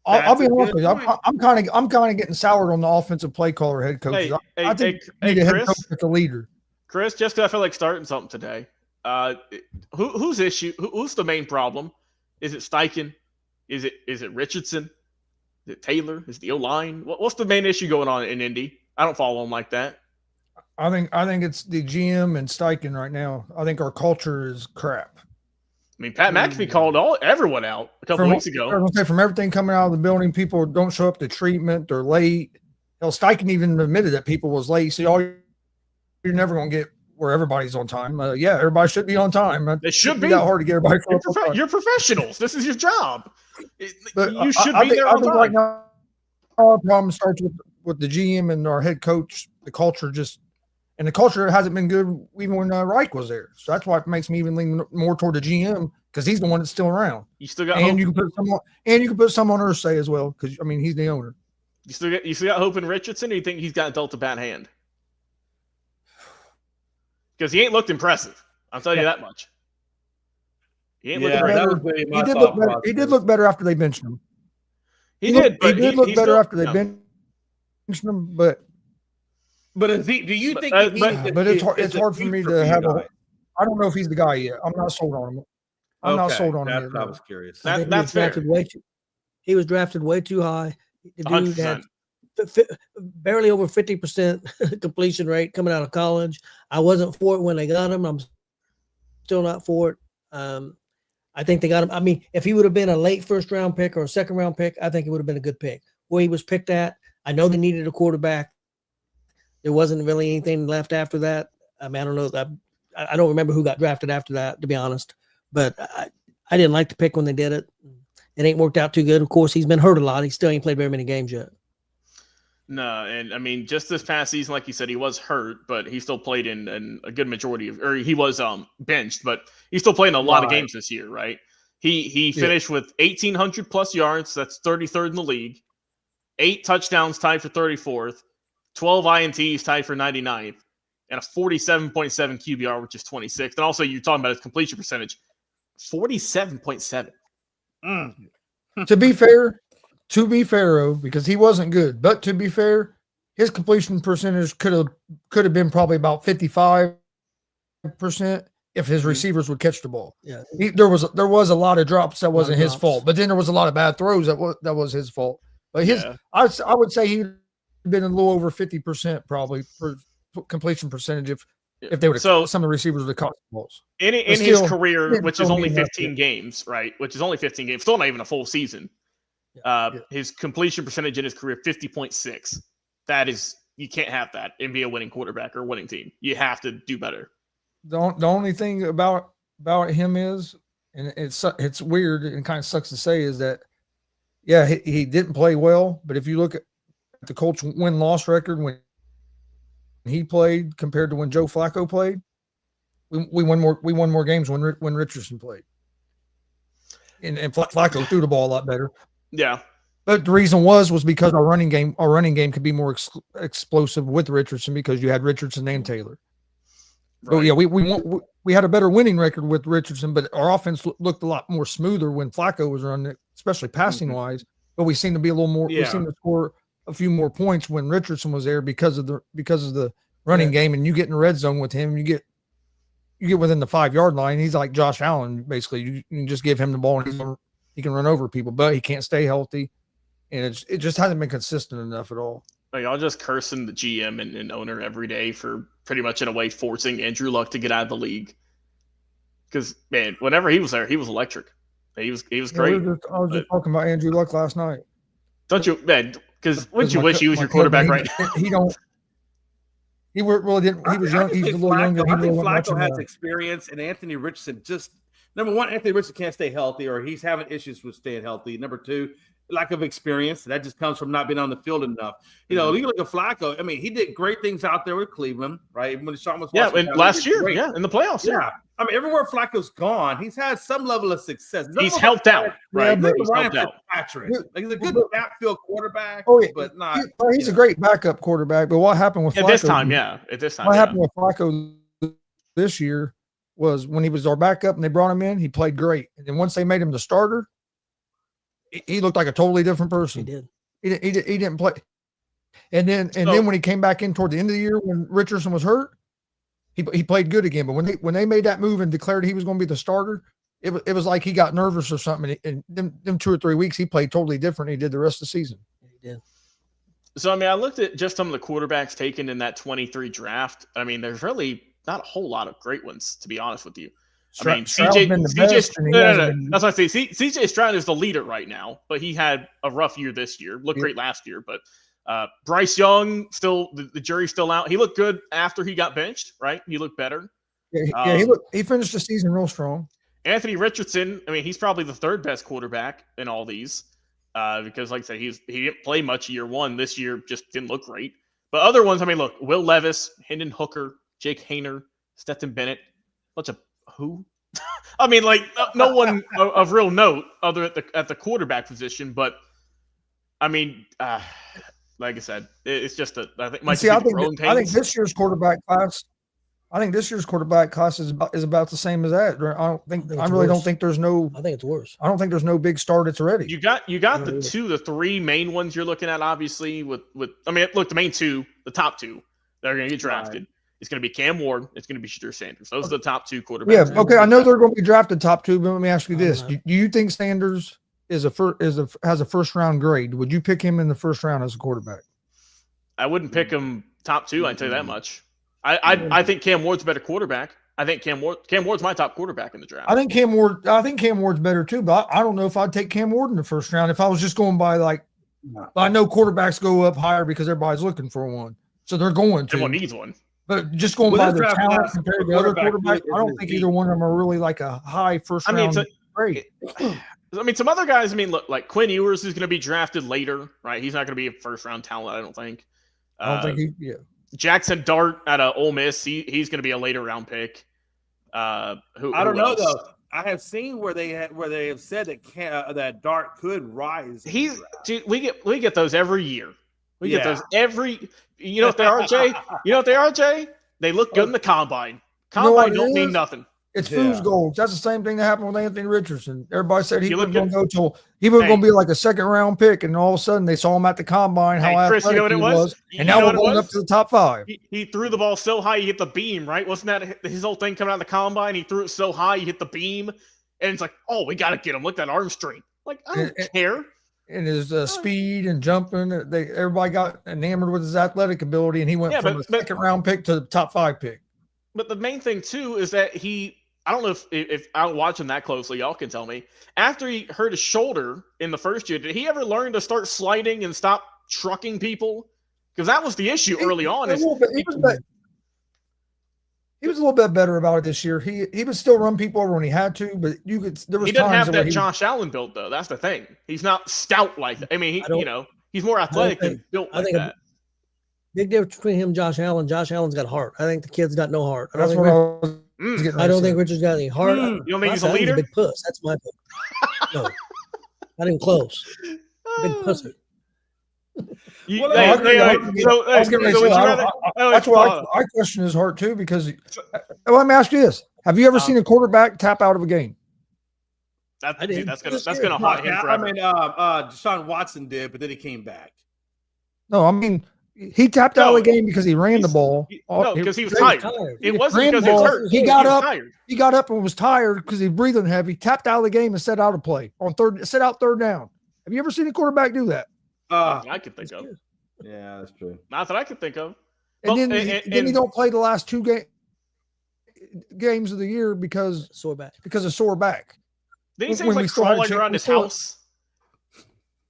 I'll be honest with you. I'm kind of getting soured on the offensive play caller head coaches. I think you need a head coach that's a leader.
Chris, just because I feel like starting something today. Who's the main problem? Is it Steichen? Is it Richardson? Is it Taylor? Is it the O-line? What's the main issue going on in Indy? I don't follow them like that.
I think it's the GM and Steichen right now. I think our culture is crap.
I mean, Pat McAfee called everyone out a couple weeks ago.
From everything coming out of the building, people don't show up to treatment. They're late. Hell, Steichen even admitted that people was late. See, you're never going to get where everybody's on time. Everybody should be on time.
It should be
that hard to get everybody.
You're professionals. This is your job. You should be there on time.
Right now, our problem starts with the GM and our head coach. The culture the culture hasn't been good even when Reich was there. So that's why it makes me even lean more toward the GM because he's the one that's still around.
You still got
and you can put someone on Ursay as well because I mean he's the owner.
You still got hope in Richardson, or you think he's got dealt a bad hand? Because he ain't looked impressive. I'll tell you that much. He ain't looked
better. He did look better after they benched him.
He did
look better after they benched him, but.
But do you think?
But it's hard for me to have a. I don't know if he's the guy yet. I'm not sold on him. I'm not sold on him.
I was curious.
That's fair.
He was drafted way too high. The dude
100%.
had barely over 50% completion rate coming out of college. I wasn't for it when they got him. I'm still not for it. I think they got him. I mean, if he would have been a late first round pick or a second round pick, I think it would have been a good pick. Where he was picked at, I know they needed a quarterback. There wasn't really anything left after that. I mean, I don't know. I don't remember who got drafted after that, to be honest. But I didn't like the pick when they did it. It ain't worked out too good. Of course, he's been hurt a lot. He still ain't played very many games yet.
No, and I mean, just this past season, like you said, he was hurt, but he still played in a good majority of, or he was benched, but he still played in a lot of games this year, right? He finished with 1,800 plus yards. That's 33rd in the league. 8 touchdowns, tied for 34th. 12 INTs, tied for 99th, and a 47.7 QBR, which is 26th. And also, you're talking about his completion percentage, 47.7.
To be fair, because he wasn't good, but to be fair, his completion percentage could have been probably about 55% if his receivers would catch the ball.
Yeah,
there was a lot of drops that wasn't his fault, but then there was a lot of bad throws that was his fault. But I would say he'd been a little over 50% probably for completion percentage if they would have some of the receivers would have caught the balls.
In his career, which is only 15 games, right? Which is only 15 games, still not even a full season. His completion percentage in his career, 50.6. That is, you can't have that and be a winning quarterback or a winning team. You have to do better.
The only thing about him is, and it's weird and kind of sucks to say, is that he didn't play well. But if you look at the Colts win-loss record when he played compared to when Joe Flacco played, we won more games when Richardson played, and Flacco threw the ball a lot better.
Yeah,
but the reason was because our running game could be more explosive with Richardson because you had Richardson and Taylor. Right. So we had a better winning record with Richardson, but our offense looked a lot more smoother when Flacco was running it, especially passing wise. But we seem to be a little more. Yeah. We seem to score a few more points when Richardson was there because of the running game, and you get in the red zone with him, you get within the 5-yard line. He's like Josh Allen, basically. You can just give him the ball and he can run over people, but he can't stay healthy, and it just hasn't been consistent enough at all.
Like, y'all just cursing the GM and owner every day for pretty much in a way forcing Andrew Luck to get out of the league. Because man, whenever he was there, he was electric. He was great.
I was just talking about Andrew Luck last night.
Don't you, man? Because wouldn't you wish he was your quarterback right now?
He don't. He really didn't. He was young. He's a little younger.
I think Flacco has experience, and Anthony Richardson just number one. Anthony Richardson can't stay healthy, or he's having issues with staying healthy. Number two, lack of experience. That just comes from not being on the field enough. You know, you look at Flacco. I mean, he did great things out there with Cleveland, right? When Sean was
last year, in the playoffs.
Yeah. I mean, everywhere Flacco's gone, he's had some level of success.
He's helped out, right?
He's helped out. Like, he's a good backfield quarterback, but not.
He's a great backup quarterback. But what happened with Flacco?
At this time,
what happened with Flacco this year was when he was our backup and they brought him in, he played great. And then once they made him the starter, he looked like a totally different person.
He did.
He didn't play. And then when he came back in toward the end of the year when Richardson was hurt, he played good again. But when they made that move and declared he was going to be the starter, it was like he got nervous or something. And them 2 or 3 weeks, he played totally different. He did the rest of the season.
He did.
So, I mean, I looked at just some of the quarterbacks taken in that 23 draft. I mean, there's really not a whole lot of great ones, to be honest with you. I mean, that's what I say. CJ Stroud is the leader right now, but he had a rough year this year. Looked great last year, but Bryce Young, still the jury's still out. He looked good after he got benched, right? He looked better.
He finished the season real strong.
Anthony Richardson, I mean, he's probably the third best quarterback in all these because, like I said, he didn't play much year one. This year just didn't look great. But other ones, I mean, look, Will Levis, Hendon Hooker, Jake Hayner, Stetson Bennett, bunch of who? I mean, like no one of real note other at the quarterback position, but I mean, like I said, it's just I think
this year's quarterback class. I think this year's quarterback class is about the same as that. I really don't think there's no.
I think it's worse.
I don't think there's no big starters already.
You got the 3 main ones you're looking at, obviously. With I mean, look, the top 2 that are going to get drafted. Right. It's going to be Cam Ward. It's going to be Shedeur Sanders. Those are the top 2 quarterbacks.
Yeah, okay. I know they're going to be drafted top 2, but let me ask you this: do you think Sanders has a first round grade, would you pick him in the first round as a quarterback?
I wouldn't pick him top 2. I'd tell you that much. I think Cam Ward's a better quarterback. I think Cam Ward's my top quarterback in the draft.
I think Cam Ward's better too, but I don't know if I'd take Cam Ward in the first round if I was just going by I know quarterbacks go up higher because everybody's looking for one, so they're going to.
Everyone needs one.
But just going by their talent compared to the other quarterbacks, I don't think either one of them are really like a high first round grade.
I mean, some other guys. I mean, look, like Quinn Ewers is going to be drafted later, right? He's not going to be a first round talent, I don't think. Jackson Dart out of Ole Miss, he's going to be a later round pick.
I don't know though. I have seen where they have said that Dart could rise.
Dude, we get those every year. We get those every. You know what they are, Jay? Jay? They look good in the combine. Combine don't mean nothing.
It's fool's gold. That's the same thing that happened with Anthony Richardson. Everybody said he was going to be like a second round pick, and all of a sudden they saw him at the combine. Chris, you know what it was? And now we're going up to the top 5.
He threw the ball so high, he hit the beam. Right? Wasn't that his whole thing coming out of the combine? He threw it so high, he hit the beam, and it's like, oh, we got to get him. Look at that arm strength. Like I don't care.
And his speed and jumping, everybody got enamored with his athletic ability, and he went from a second round pick to the top 5 pick.
But the main thing too is that I don't know if I don't watch him that closely. Y'all can tell me. After he hurt his shoulder in the first year, did he ever learn to start sliding and stop trucking people? Because that was the issue early on.
He was a little bit better about it this year. He would still run people over when he had to, but he doesn't
have that Josh Allen build though. That's the thing. He's not stout like that. I mean, he's more athletic and built like that.
Big difference between him and Josh Allen. Josh Allen's got heart. I think the kid's got no heart. I don't think Richard's got any heart.
You don't think he's a leader?
A big puss. That's my pick. No, not even close. Big pussy.
That's why I question his heart too. Because let me ask you this: have you ever seen a quarterback tap out of a game?
That's gonna haunt him forever.
I mean, Deshaun Watson did, but then he came back.
No, I mean. He tapped out of the game because he ran the ball.
Because he was tired. It wasn't because he was hurt.
He got up. He got up and was tired because he was breathing heavy. Tapped out of the game and set out a play on set out third down. Have you ever seen a quarterback do that?
I can think of.
Yeah, that's true.
Not that I could think of.
And then he don't play the last 2 games of the year because sore back.
Then he seems like crawling around his house.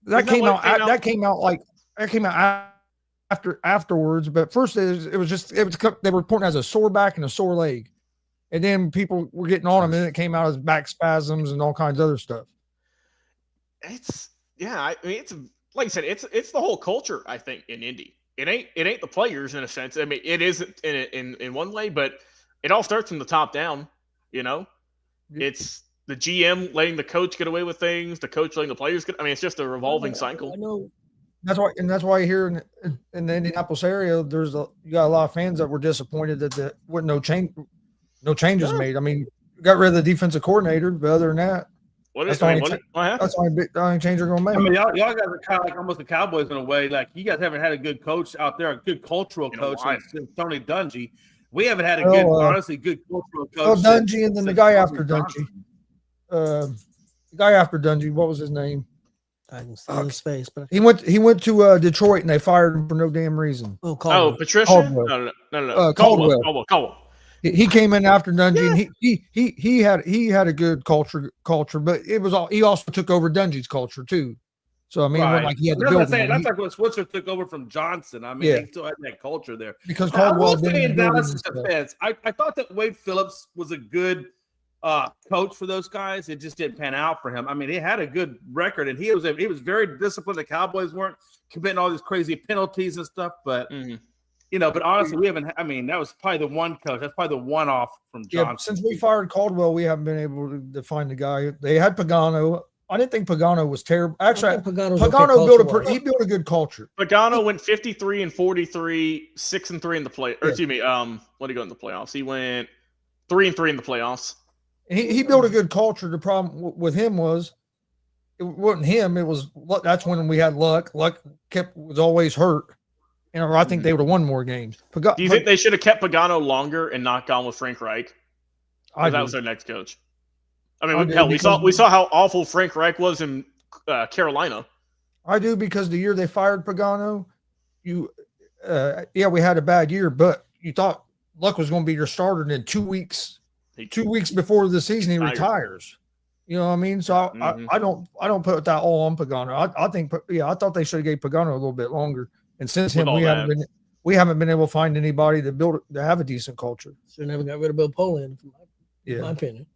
That came out afterwards, but first they were reporting as a sore back and a sore leg, and then people were getting on him, and it came out as back spasms and all kinds of other stuff.
It's like I said, it's the whole culture. I think in Indy, it ain't the players in a sense. I mean, it is in one way, but it all starts from the top down. It's the GM letting the coach get away with things, the coach letting the players get. I mean, it's just a revolving cycle.
I know.
That's why here in the Indianapolis area, you got a lot of fans that were disappointed that no changes made. I mean, got rid of the defensive coordinator, but other than that, that's the only change they're going to make.
I mean, y'all guys are kind of like almost the Cowboys in a way. Like you guys haven't had a good coach out there, a good cultural coach since Tony Dungy. We haven't had a good cultural coach.
Oh, Dungy, and then the guy after Dungy. What was his name?
I can see his face, but
he went to Detroit and they fired him for no damn reason.
Oh, Patricia? No. Caldwell.
He came in after Dungy. And he had a good culture, but he also took over Dungy's culture too. So I mean, he had to build.
That's like when Switzer took over from Johnson. I mean, he still had that culture there.
Because Caldwell
in Dallas' defense, I thought that Wade Phillips was a good coach for those guys. It just didn't pan out for him. I mean, he had a good record, and he was very disciplined. The Cowboys weren't committing all these crazy penalties and stuff, but but honestly, we haven't. I mean, that was probably the one coach. That's probably the one off from Johnson.
Since we fired Caldwell, we haven't been able to find the guy. They had Pagano. I didn't think Pagano was terrible. Actually, Pagano built a good culture.
Pagano went 53-43, 6-3 in the play. Or excuse me, what did he go in the playoffs? He went 3-3 in the playoffs.
He built a good culture. The problem with him was it wasn't him. That's when we had Luck. Luck was always hurt. I think they would have won more games.
Do you think they should have kept Pagano longer and not gone with Frank Reich? That was their next coach. I mean, we saw how awful Frank Reich was in Carolina.
I do, because the year they fired Pagano, we had a bad year, but you thought Luck was going to be your starter, and then 2 weeks before the season he retires. You know what I mean? So I don't put that all on Pagano. I think I thought they should have gave Pagano a little bit longer, and since him we haven't been able to find anybody to have a decent culture.
So never got rid of Bill Poland, in my opinion.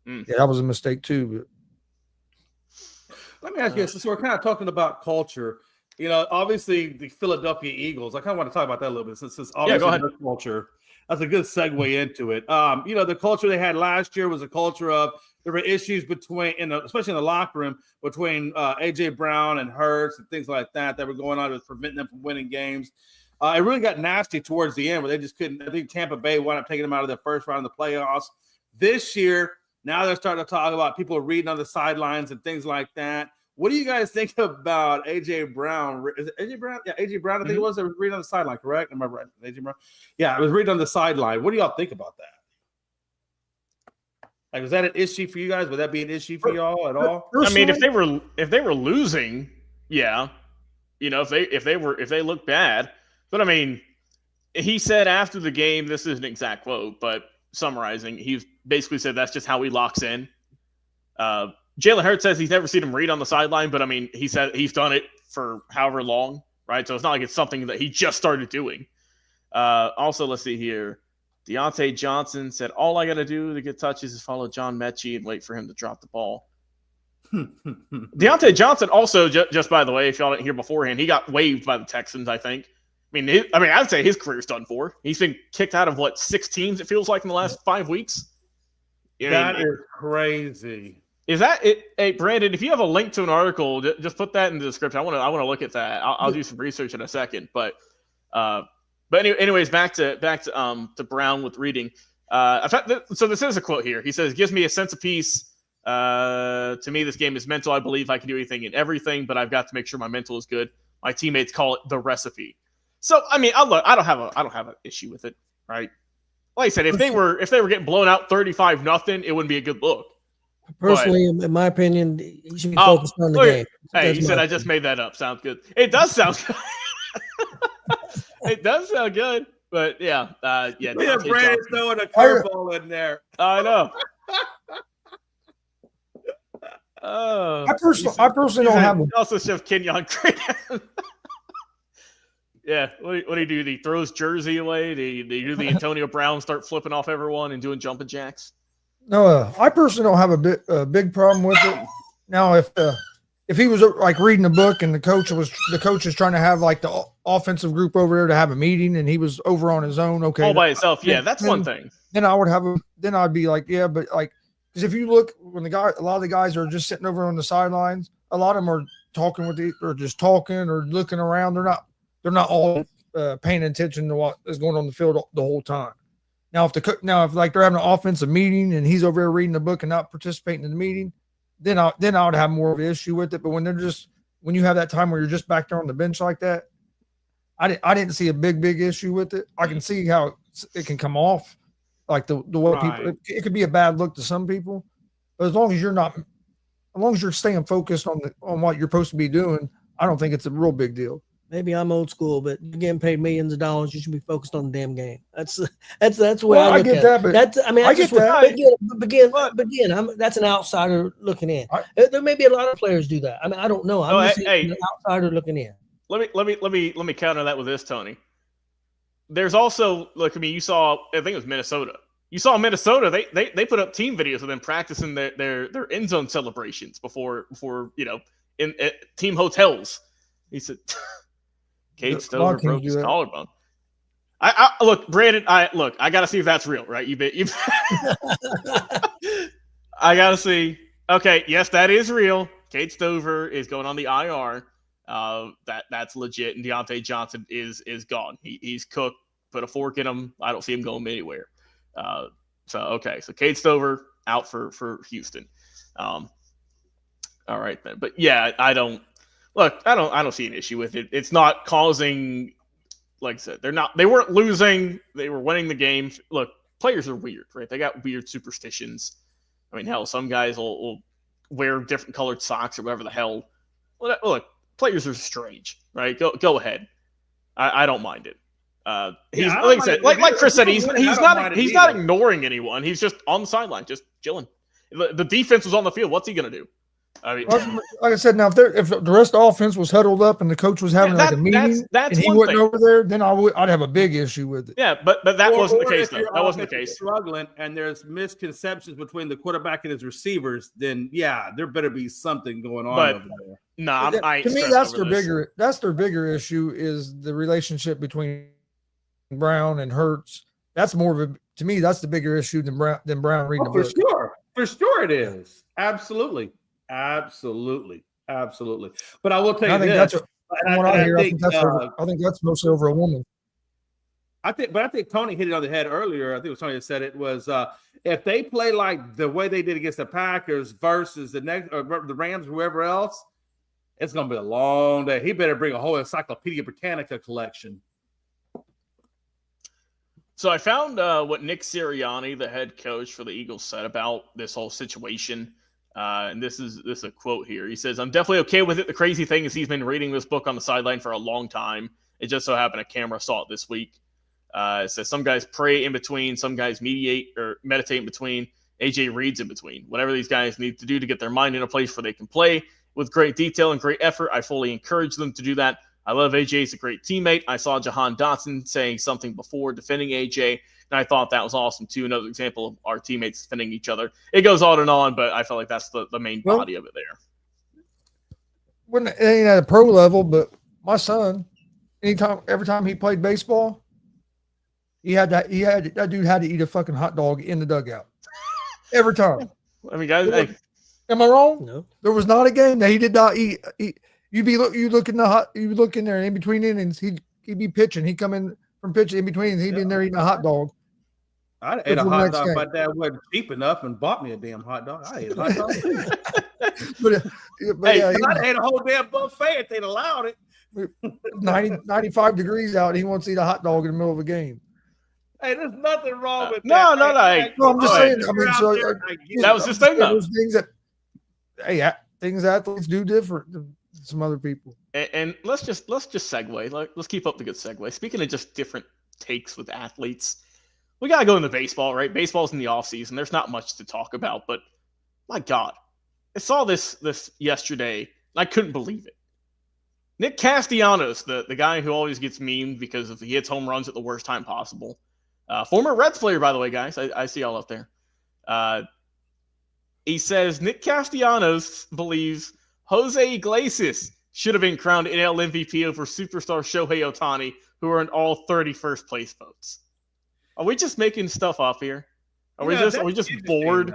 Yeah, that was a mistake too.
But let me ask you this: so we're kind of talking about culture. You know, obviously the Philadelphia Eagles. I kind of want to talk about that a little bit, since obviously their culture. That's a good segue into it. You know, the culture they had last year was a culture of there were issues especially in the locker room, between AJ Brown and Hurts and things like that were going on, that was preventing them from winning games. It really got nasty towards the end, where they just couldn't. I think Tampa Bay wound up taking them out of the first round of the playoffs. This year, now they're starting to talk about people reading on the sidelines and things like that. What do you guys think about AJ Brown? Is it AJ Brown? Yeah, AJ Brown, I think it was. It was reading on the sideline, correct? Am I right? AJ Brown? Yeah, it was reading on the sideline. What do y'all think about that? Like, was that an issue for you guys? Would that be an issue for y'all at all?
I mean, if they were losing, yeah, you know, if they look bad. But I mean, he said after the game, this is an exact quote, but summarizing, he basically said that's just how he locks in. Jalen Hurts says he's never seen him read on the sideline, but I mean, he said he's done it for however long, right? So it's not like it's something that he just started doing. Also, let's see here. Deontay Johnson said, all I got to do to get touches is follow John Mechie and wait for him to drop the ball. Deontay Johnson also, just by the way, if y'all didn't hear beforehand, he got waived by the Texans, I think. I mean, I'd say his career's done for. He's been kicked out of, 6 teams, it feels like, in the last 5 weeks?
That is crazy.
Is that it? Hey, Brandon, if you have a link to an article, just put that in the description. I want to look at that. I'll do some research in a second. But anyways, back to Brown with reading. So this is a quote here. He says, "Gives me a sense of peace. To me, this game is mental. I believe I can do anything and everything, but I've got to make sure my mental is good. My teammates call it the recipe." So I mean, I don't have an issue with it, right? Like I said, if they were getting blown out 35-0, it wouldn't be a good look.
Personally, in my opinion, you should be focused on the game.
Hey, you said I just made that up. Sounds good. It does sound good. It does sound good. But yeah.
Brandon's throwing a curveball in there.
I know.
I personally don't have.
Also, Chef Kenyon Craig. Yeah, what do you do? He throws jersey away. They do the Antonio Brown, start flipping off everyone and doing jumping jacks.
No, I personally don't have a big problem with it. Now, if he was reading a book and the coach is trying to have the offensive group over there to have a meeting and he was over on his own, okay,
all by himself, yeah, that's one thing.
Then I would have him. Then I'd be like, yeah, but because if you look when a lot of the guys are just sitting over on the sidelines, a lot of them are talking or just talking or looking around. They're not all paying attention to what is going on the field the whole time. Now, if they're having an offensive meeting and he's over there reading the book and not participating in the meeting, then I would have more of an issue with it. But when you have that time where you're just back there on the bench like that, I didn't see a big issue with it. I can see how it can come off like the way people. It could be a bad look to some people, but as long as you're staying focused on what you're supposed to be doing, I don't think it's a real big deal.
Maybe I'm old school, but you're getting paid millions of dollars. You should be focused on the damn game. That's the way I look at it. I get that. But again, that's an outsider looking in. There may be a lot of players do that. I mean, I don't know. I'm just an outsider looking in.
Let me counter that with this, Tony. There's also you saw, I think it was Minnesota. You saw Minnesota. They put up team videos of them practicing their end zone celebrations before in team hotels. He said. Kate Stover broke his collarbone. I look, Brandon. I gotta see if that's real, right? I gotta see. Okay, yes, that is real. Kate Stover is going on the IR. That's legit. And Deontay Johnson is gone. He's cooked. Put a fork in him. I don't see him going anywhere. So Kate Stover out for Houston. All right then. But yeah, I don't see an issue with it. It's not causing, like I said, they weren't losing. They were winning the game. Look, players are weird, right? They got weird superstitions. I mean, hell, some guys will wear different colored socks or whatever the hell. Look, players are strange, right? Go ahead. I don't mind it. He's
I don't
like I
mind
said,
it.
like Chris said,
I
he's
don't mind it
not
either.
ignoring anyone. He's just on the sideline, just chilling. The defense was on the field. What's he gonna do? I mean,
like I said, now if the rest of the offense was huddled up and the coach was having like a meeting
that's
and he
one
wasn't
thing.
over there, then I'd have a big issue with it.
Yeah, but that wasn't the case,
if
though.
your
That wasn't the
offense is
case.
Struggling and there's misconceptions between the quarterback and his receivers, then yeah, there better be something going on
But
over there.
no, I ain't
To me,
stressed over this.
that's their bigger issue is the relationship between Brown and Hurts. That's more of a to me. That's the bigger issue than Brown reading the book.
For sure it is. Absolutely. But I will tell you this.
From what I hear, I think that's mostly over a woman.
I think Tony hit it on the head earlier. I think it was Tony that said it was if they play like the way they did against the Packers versus the Rams, whoever else, it's gonna be a long day. He better bring a whole Encyclopedia Britannica collection.
So I found what Nick Sirianni, the head coach for the Eagles, said about this whole situation. And this is a quote here. He says, "I'm definitely okay with it. The crazy thing is he's been reading this book on the sideline for a long time. It just so happened a camera saw it this week." It says some guys pray in between, some guys meditate in between. AJ reads in between. Whatever these guys need to do to get their mind in a place where they can play with great detail and great effort, I fully encourage them to do that. I love AJ. He's a great teammate. I saw Jahan Dotson saying something before defending AJ, and I thought that was awesome too. Another example of our teammates defending each other. It goes on and on, but I felt like that's the main body of it there.
It ain't at a pro level, but my son, every time he played baseball, that dude had to eat a fucking hot dog in the dugout every time.
I mean, guys,
am I wrong?
No,
there was not a game that he did not eat. You look in there in between innings. He'd be pitching. He'd come in from pitching in between. He'd be in there eating a hot dog.
I ate a hot dog. My dad wasn't cheap enough and bought me a damn hot dog. I ate a hot dog too. I ate a whole damn buffet if they'd allowed it.
95 degrees out. He wants to eat a hot dog in the middle of a game.
Hey, there's nothing wrong with
that.
No,
I'm just saying. I mean,
that was his thing, though.
Those things athletes do different than some other people.
And let's just segue. Let's keep up the good segue. Speaking of just different takes with athletes, we gotta go into baseball, right? Baseball's in the off season. There's not much to talk about, but my God, I saw this yesterday. And I couldn't believe it. Nick Castellanos, the guy who always gets memed because he hits home runs at the worst time possible. Former Reds player, by the way, guys. I see y'all up there. He says Nick Castellanos believes Jose Iglesias should have been crowned NL MVP over superstar Shohei Ohtani, who earned all 31st place votes. Are we just making stuff up here? Are we just bored?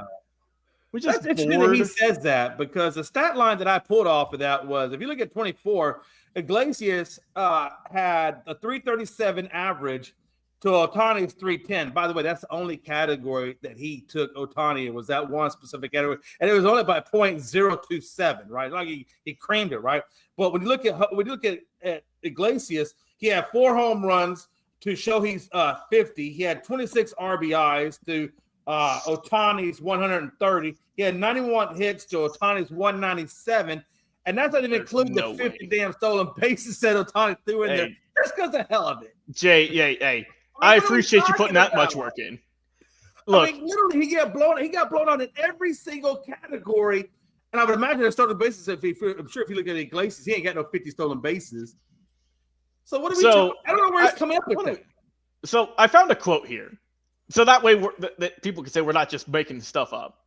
We're just
bored. That he says that because the stat line that I pulled off of that was if you look at 24, Iglesias had a 337 average to Ohtani's 310. By the way, that's the only category that he took Ohtani. It was that one specific category, and it was only by 0.027, right? Like he creamed it, right? But when you look at Iglesias, he had 4 home runs to Shohei's 50. He had 26 RBIs to Ohtani's 130. He had 91 hits to Ohtani's 197, and that's not even including the 50 damn stolen bases that Ohtani threw in there. Just because the hell of it.
Jay, I appreciate you putting that much work in. Look,
I mean, literally, he got blown out in every single category. And I would imagine the stolen bases. I'm sure if you look at Iglesias, he ain't got no 50 stolen bases. So what are we? I don't know where he's coming up with that.
So I found a quote here, so that way that people can say we're not just making stuff up.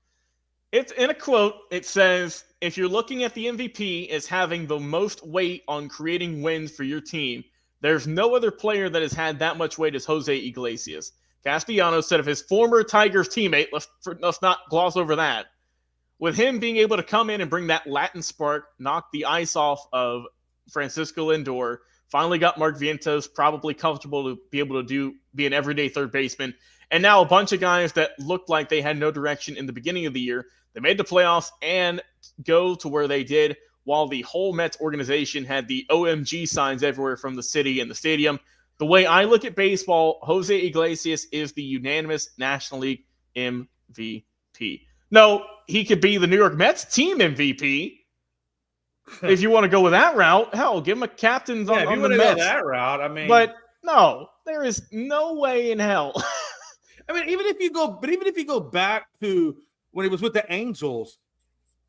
It's in a quote. It says, "If you're looking at the MVP as having the most weight on creating wins for your team, there's no other player that has had that much weight as Jose Iglesias." Castellanos said of his former Tigers teammate, let's not gloss over that, with him being able to come in and bring that Latin spark, knock the ice off of Francisco Lindor, finally got Mark Vientos probably comfortable to be able to be an everyday third baseman, and now a bunch of guys that looked like they had no direction in the beginning of the year, they made the playoffs and go to where they did, while the whole Mets organization had the OMG signs everywhere from the city and the stadium. The way I look at baseball, Jose Iglesias is the unanimous National League MVP. No, he could be the New York Mets team MVP. If you want to go with that route, hell, give him a captain's
Yeah,
on
if you
the
want to go
Mets.
that route, I mean,
But no, there is no way in hell.
I mean, even if you go back to when he was with the Angels,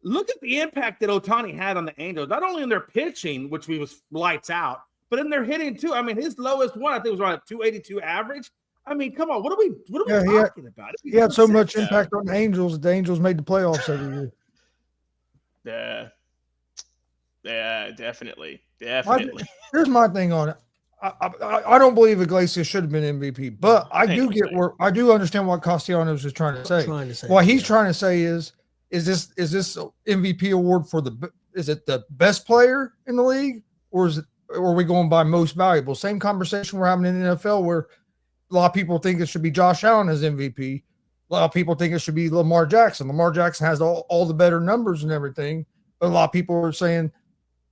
look at the impact that Ohtani had on the Angels. Not only in their pitching, which was lights out, but in their hitting too. I mean, his lowest one I think was around a 282 average. I mean, come on, what are we talking about?
He had so much impact on the Angels that the Angels made the playoffs every year.
Yeah, definitely.
Here's my thing on it. I don't believe Iglesias should have been MVP, but I do understand what Castellanos is trying to say. What he's trying to say is this MVP award for is it the best player in the league, or are we going by most valuable? Same conversation we're having in the NFL, where a lot of people think it should be Josh Allen as MVP. A lot of people think it should be Lamar Jackson. Lamar Jackson has all the better numbers and everything, but a lot of people are saying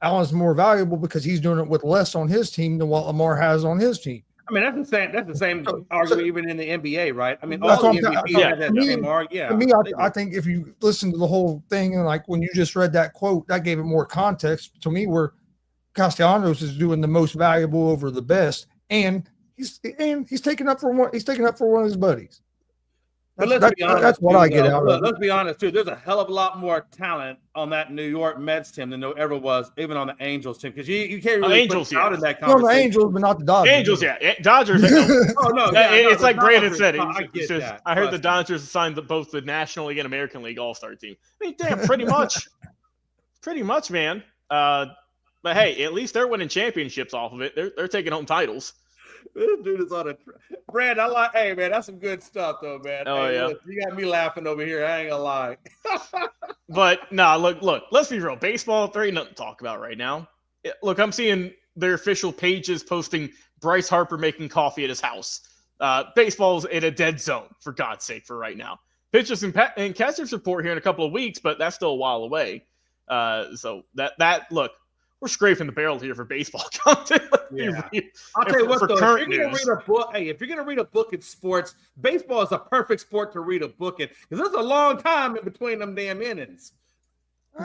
Allen's more valuable because he's doing it with less on his team than what Lamar has on his team.
I mean, that's the same argument even in the NBA, right? I mean,
that's
all the MVP have that same argument. Yeah.
To me, I think if you listen to the whole thing, and like when you just read that quote, that gave it more context to me, where Castellanos is doing the most valuable over the best, and he's taking up for one of his buddies.
But let's be honest.
That's what I get out of it.
Let's be honest too. There's a hell of a lot more talent on that New York Mets team than there ever was, even on the Angels team, because you can't really put out in that conversation.
On the Angels, but not the Dodgers.
Angels, yeah. Dodgers.
Oh no,
it's like Brandon said.
I
heard the Dodgers signed both the National League and American League All-Star team. I mean, damn, pretty much, man. But hey, at least they're winning championships off of it. They're taking home titles.
This dude is on a Brad. Hey man, that's some good stuff though, man.
Oh
hey,
yeah,
look, you got me laughing over here. I ain't gonna lie.
But nah, look. Let's be real. Baseball, there ain't nothing to talk about right now. Look, I'm seeing their official pages posting Bryce Harper making coffee at his house. Baseball's in a dead zone, for God's sake, for right now. Pitchers and catchers report here in a couple of weeks, but that's still a while away. So that look. We're scraping the barrel here for baseball content.
Yeah. I'll tell you what, though, if you're going to read a book, if you're going to read a book in sports, baseball is a perfect sport to read a book in, because there's a long time in between them damn innings.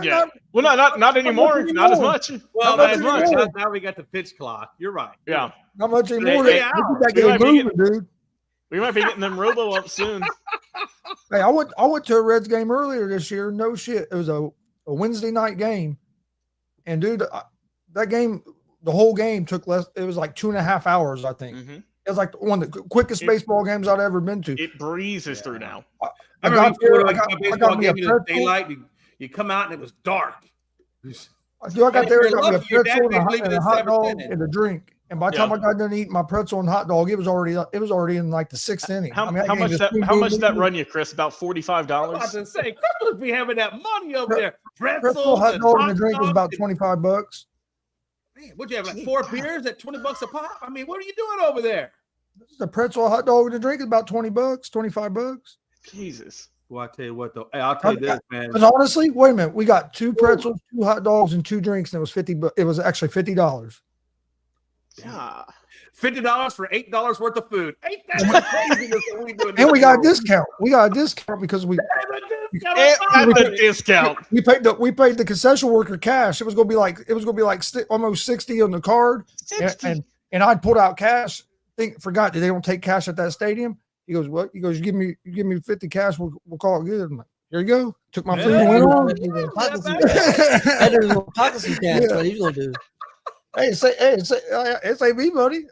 Yeah. Not anymore. Not as much.
Well, not as much. Now we got the pitch clock. You're right.
Yeah.
Not much anymore.
We might be getting them robo up soon.
Hey, I went to a Reds game earlier this year. No shit. It was a Wednesday night game. And dude, that game, the whole game took less. It was like 2.5 hours, I think. Mm-hmm. It was like one of the quickest baseball games I'd ever been to.
It breezes through now.
I got me a daylight. You come out and it was dark.
Dude, I got there. I got me a pretzel and a hot dog and a drink. And by the time I got done eating my pretzel and hot dog, it was already in like the 6th inning.
How much did that run you, Chris? About $45.
I was about to say, Chris would be having that money over there.
Pretzel, hot dog, and a drink was about $25.
Man, what'd you have, like 4 beers at $20 a pop? I mean, what are you doing over there?
The pretzel, hot dog, and a drink is about $20, $25.
Jesus.
Well, I tell you what, though. Hey, I'll tell you this, man.
Because honestly, wait a minute. We got 2 pretzels, 2 hot dogs, and 2 drinks, and it was $50. It was actually $50.
Yeah,
$50 for $8 worth of food. Ain't that craziness that we doing?
And we got a discount. We got a discount because we
had the discount.
We paid the concession worker cash. It was gonna be like almost 60 on the card. 60. And I pulled out cash. Forgot that they don't take cash at that stadium. He goes, what? He goes, you give me 50 cash. We'll call it good. I'm like, here you go. Took my food and went on.
Pockets cash. What he's gonna do?
It's me, buddy.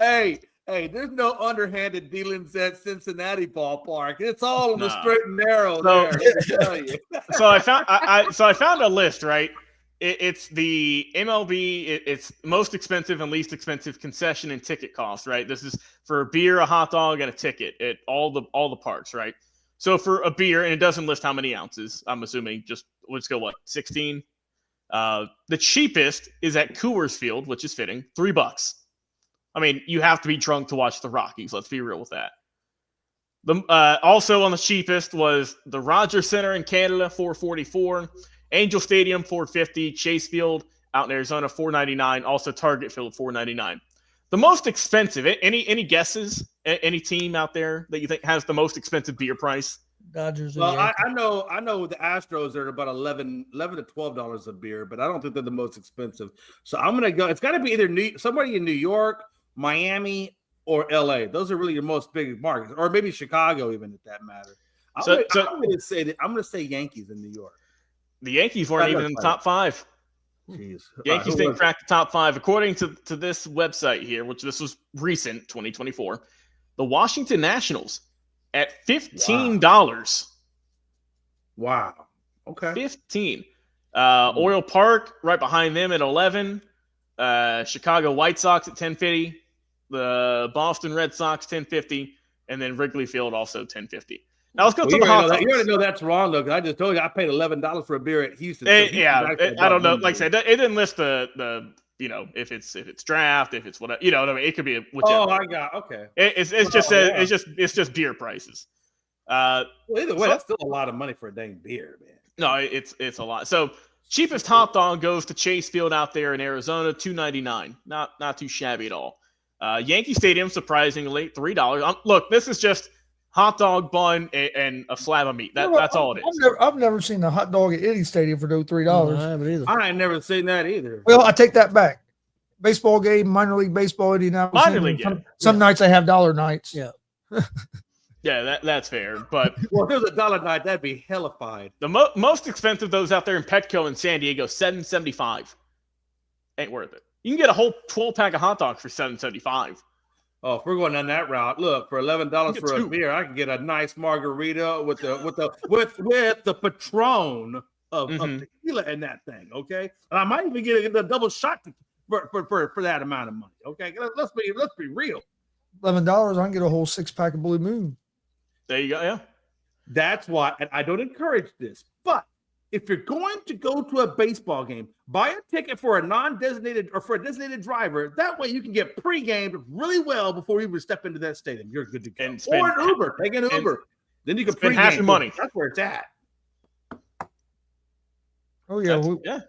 Hey, there's no underhanded dealings at Cincinnati ballpark. It's all on the straight and narrow there.
So I found a list, right? It's the MLB. It's most expensive and least expensive concession and ticket costs, right? This is for a beer, a hot dog, and a ticket at all the parks, right? So for a beer, and it doesn't list how many ounces. I'm assuming just let's go 16. The cheapest is at Coors Field, which is fitting, $3. I mean, you have to be drunk to watch the Rockies. Let's be real with that. Also on the cheapest was the Rogers Center in Canada, $4.44, Angel Stadium, $4.50, Chase Field out in Arizona, $4.99, also Target Field, $4.99. The most expensive, any guesses? Any team out there that you think has the most expensive beer price?
Dodgers.
Well,
And
I know the Astros are about $11 to $12 a beer, but I don't think they're the most expensive. So I'm gonna go. It's got to be either somebody in New York, Miami, or LA. Those are really your most big markets, or maybe Chicago, even if that matters. I'm gonna say Yankees in New York.
The Yankees weren't even in the top 5.
Jeez.
Yankees didn't crack the top 5. According to this website here, which this was recent, 2024, the Washington Nationals at $15.
Wow. Okay.
15. Oriole Park right behind them at 11. Chicago White Sox at 10.50. The Boston Red Sox 10.50, and then Wrigley Field also 10.50. Now let's go to the hot dogs.
You already know that's wrong though, because I just told you I paid $11 for a beer at Houston.
I don't know. Like I said, it didn't list the if it's draft, if it's whatever, what I mean. It could be whichever.
Oh, I got okay.
It's just beer prices.
Well, either way, that's still a lot of money for a dang beer, man.
No, it's a lot. So cheapest hot dog goes to Chase Field out there in Arizona, $2.99. Not too shabby at all. Yankee Stadium, surprisingly, $3. Look, this is just hot dog bun and a slab of meat. That's all it is.
I've never seen a hot dog at any stadium for those $3.
I haven't either.
I ain't never seen that either.
Well, I take that back. Baseball game, minor league baseball, Indianapolis.
Minor league,
some nights they have dollar nights.
Yeah.
Yeah, that's fair. But
well, if there's a dollar night, that'd be hellified.
The most expensive, those out there in Petco in San Diego, $7.75. Ain't worth it. You can get a whole 12-pack of hot dogs for $7.75.
Oh, if we're going down that route, look, for $11 for a beer, I can get a nice margarita with the Patron of tequila in that thing. Okay, and I might even get a double shot for that amount of money. Okay, let's be real.
$11, I can get a whole 6-pack of Blue Moon.
There you go. Yeah,
that's why, and I don't encourage this, but if you're going to go to a baseball game, buy a ticket for a non-designated or for a designated driver. That way you can get pre-gamed really well before you even step into that stadium. You're good to go. Or an Uber. Take an Uber. Then you can
spend half your money.
That's where it's at.
Oh, yeah.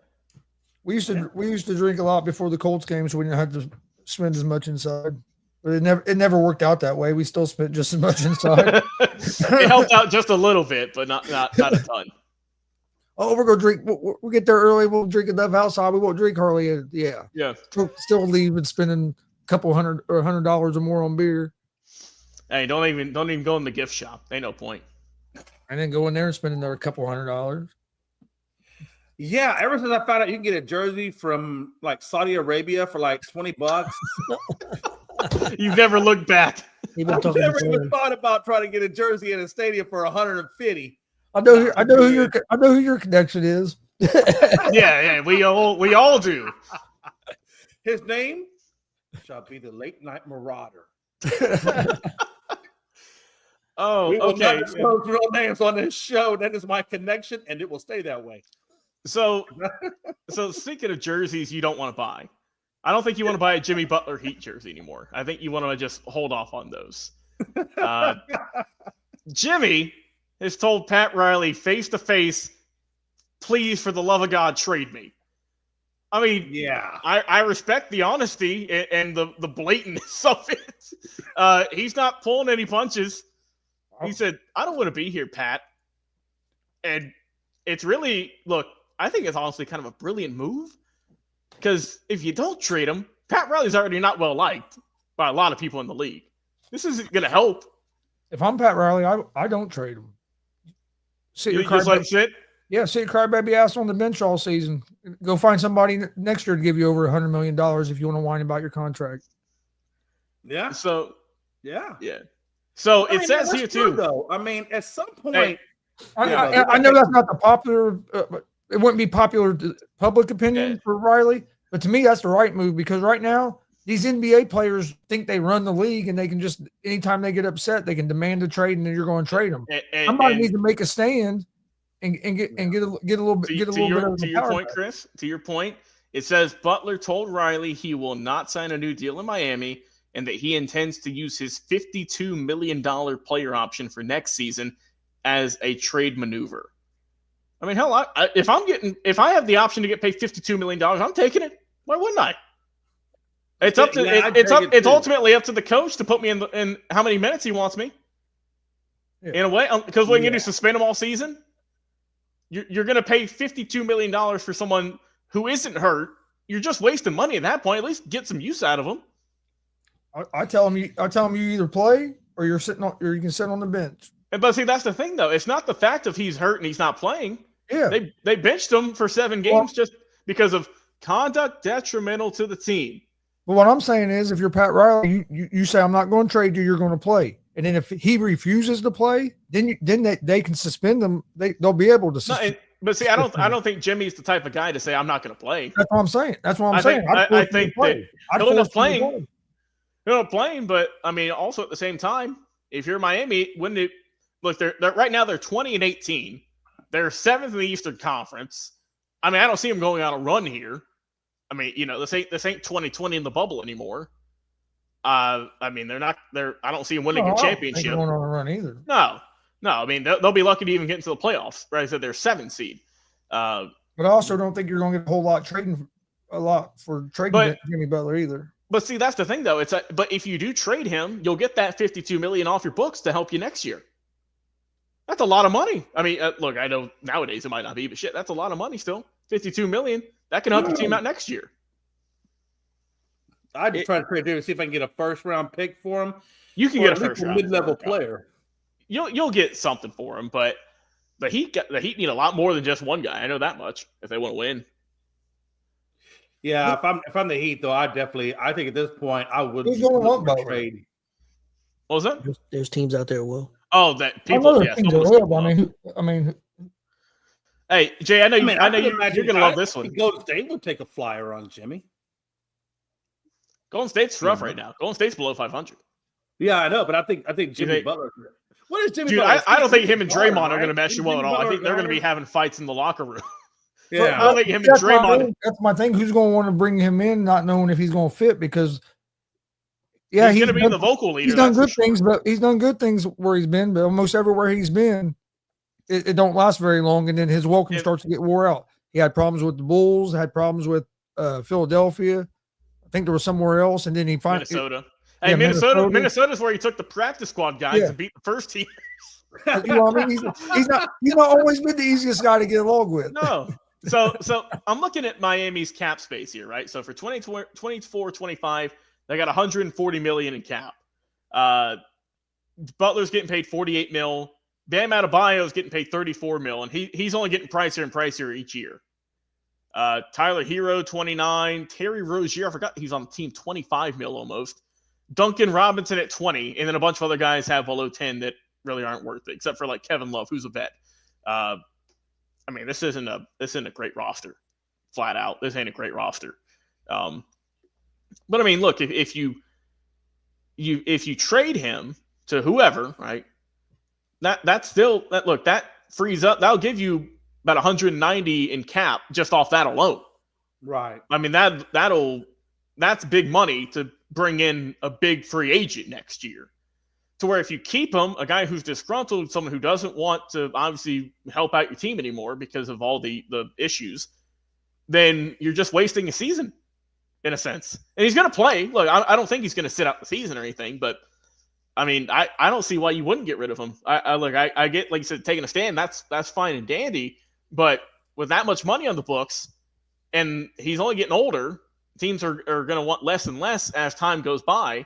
We used to drink a lot before the Colts game, so we didn't have to spend as much inside. But it never worked out that way. We still spent just as much inside.
It helped out just a little bit, but not a ton.
Oh, we're gonna drink. We'll get there early. We'll drink enough outside. We won't drink hardly. Yeah. Still leave and spending a couple $100 or $100 or more on beer.
Hey, don't even go in the gift shop. Ain't no point.
And then go in there and spend another couple $100.
Yeah, ever since I found out you can get a jersey from like Saudi Arabia for like $20.
You've never looked back.
I've never even thought about trying to get a jersey in a stadium for $150.
I know who your connection is.
Yeah, we all do.
His name shall be the Late Night Marauder.
Oh,
we will
okay.
not disclose real names on this show. That is my connection, and it will stay that way.
So speaking of jerseys, you don't want to buy. I don't think you want to buy a Jimmy Butler Heat jersey anymore. I think you want to just hold off on those. Jimmy has told Pat Riley face to face, please, for the love of God, trade me. I mean, yeah, I respect the honesty and the blatantness of it. He's not pulling any punches. He said, I don't want to be here, Pat. And it's really, look, I think it's honestly kind of a brilliant move. Because if you don't trade him, Pat Riley's already not well liked by a lot of people in the league. This isn't going to help.
If I'm Pat Riley, I don't trade him.
You just let him sit?
Yeah, sit crybaby ass on the bench all season. Go find somebody next year to give you over $100 million if you want to whine about your contract.
Yeah.
So,
yeah.
So it says here too.
Though. I mean, at some point,
I know that's not the popular. It wouldn't be popular public opinion for Riley, but to me, that's the right move because right now these NBA players think they run the league and they can just anytime they get upset, they can demand a trade and then you're going to trade them. Somebody needs to make a stand and get a little bit.
To your point, Chris. To your point, it says Butler told Riley he will not sign a new deal in Miami and that he intends to use his $52 million player option for next season as a trade maneuver. I mean, hell, if I have the option to get paid $52 million, I'm taking it. Why wouldn't I? It's up to it's ultimately up to the coach to put me in how many minutes he wants me. in a way, because what you do, suspend him all season. You're going to pay $52 million for someone who isn't hurt. You're just wasting money at that point. At least get some use out of them.
I tell him you either play or you're sitting on, or you can sit on the bench.
But see, that's the thing, though. It's not the fact of he's hurt and he's not playing.
Yeah,
they benched him for 7 games just because of conduct detrimental to the team.
But what I'm saying is, if you're Pat Riley, you say I'm not going to trade you. You're going to play, and then if he refuses to play, then they can suspend him. They'll be able to suspend.
But see, I don't think Jimmy's the type of guy to say I'm not going to play.
That's what I'm saying.
I think that he'll end up playing. He'll end up playing, but I mean, also at the same time, if you're Miami, they're right now they're 20-18. They're 7th in the Eastern Conference. I mean, I don't see them going on a run here. I mean, this ain't 2020 in the bubble anymore. I mean, I don't see them winning a championship.
They're going on a run either.
No. I mean, they'll be lucky to even get into the playoffs. Right? I said they're 7th seed.
But I also don't think you're going to get a whole lot for trading Jimmy Butler either.
But see, that's the thing, though. But if you do trade him, you'll get that $52 million off your books to help you next year. That's a lot of money. I mean, look, I know nowadays it might not be, but shit, that's a lot of money still. $52 million. That can help your team out next year.
I'd just try to trade him and see if I can get a first-round pick for him.
You can get a first-round
mid-level player.
You'll get something for him, but the Heat need a lot more than just one guy. I know that much if they want to win.
Yeah, if I'm the Heat, though, I think at this point I would trade.
What was that?
There's teams out there, Will.
Oh, that people. Yeah,
I mean,
hey, Jay, I know you're going to love this one.
Golden State would take a flyer on Jimmy.
Golden State's rough right now. Golden State's below 500.
Yeah, I know, but I think Jimmy Butler. What is Jimmy Butler?
I don't think him and Draymond are going to mesh well at all. I think they're going to be having fights in the locker room.
Yeah,
I don't think him and Draymond.
That's my thing. Who's going to want to bring him in, not knowing if he's going to fit? Because
he's going to be the vocal leader.
He's done good things, but he's done good things where he's been. But almost everywhere he's been, it don't last very long, and then his welcome starts to get wore out. He had problems with the Bulls, had problems with Philadelphia. I think there was somewhere else, and then he finally
Minnesota. Hey, Minnesota's where he took the practice squad guys and beat the first team.
You know what I mean? He's not always been the easiest guy to get along with.
No. So I'm looking at Miami's cap space here, right? So for 24-25, they got $140 million in cap. Butler's getting paid $48 million. Bam Adebayo is getting paid $34 million, and he's only getting pricier and pricier each year. Tyler Hero, 29. Terry Rozier, I forgot he's on the team, $25 million almost. Duncan Robinson at 20, and then a bunch of other guys have below 10 that really aren't worth it, except for like Kevin Love, who's a vet. I mean, this isn't a great roster, flat out. This ain't a great roster. But I mean, look, if you trade him to whoever, right? That frees up. That'll give you about 190 in cap just off that alone.
Right.
I mean, that's big money to bring in a big free agent next year. To where if you keep him, a guy who's disgruntled, someone who doesn't want to obviously help out your team anymore because of all the issues, then you're just wasting a season in a sense. And he's going to play. Look, I don't think he's going to sit out the season or anything, but I mean, I don't see why you wouldn't get rid of him. I get, like you said, taking a stand. That's fine and dandy, but with that much money on the books, and he's only getting older, teams are going to want less and less as time goes by.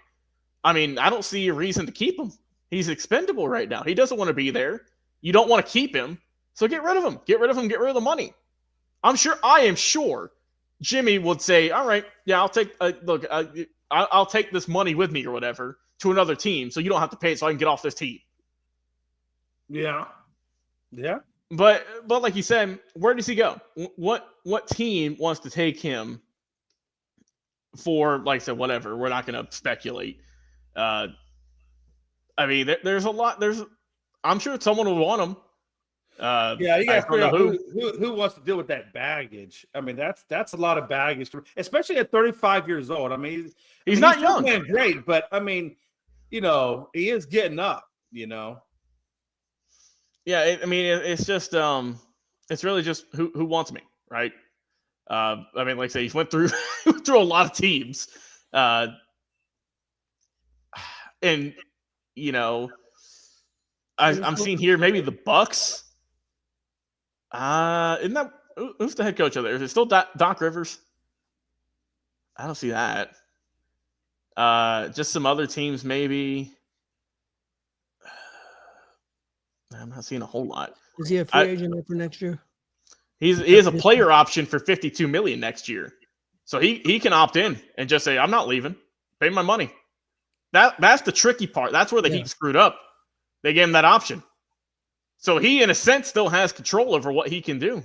I mean, I don't see a reason to keep him. He's expendable right now. He doesn't want to be there. You don't want to keep him. So get rid of him. Get rid of him. Get rid of the money. I am sure Jimmy would say, all right, yeah, I'll take I'll take this money with me or whatever to another team so you don't have to pay it so I can get off this team.
Yeah. Yeah.
But like you said, where does he go? What team wants to take him for, like I said, whatever? We're not going to speculate. I mean, there's a lot. I'm sure someone would want him.
Yeah, you got to figure out who wants to deal with that baggage. I mean, that's a lot of baggage, especially at 35 years old. I mean,
he's not young.
Playing great, but I mean, he is getting up.
Yeah, I mean, it's just it's really just who wants me, right? I mean, like I say, he went through a lot of teams, and I'm seeing here maybe the Bucks. Isn't that who's the head coach over there? Is it still Doc Rivers? I don't see that. Just some other teams, maybe. I'm not seeing a whole lot.
Is he a free agent for next year?
He has a player option for $52 million next year, so he can opt in and just say, "I'm not leaving. Pay my money." That's the tricky part. That's where the Heat screwed up. They gave him that option, so he, in a sense, still has control over what he can do,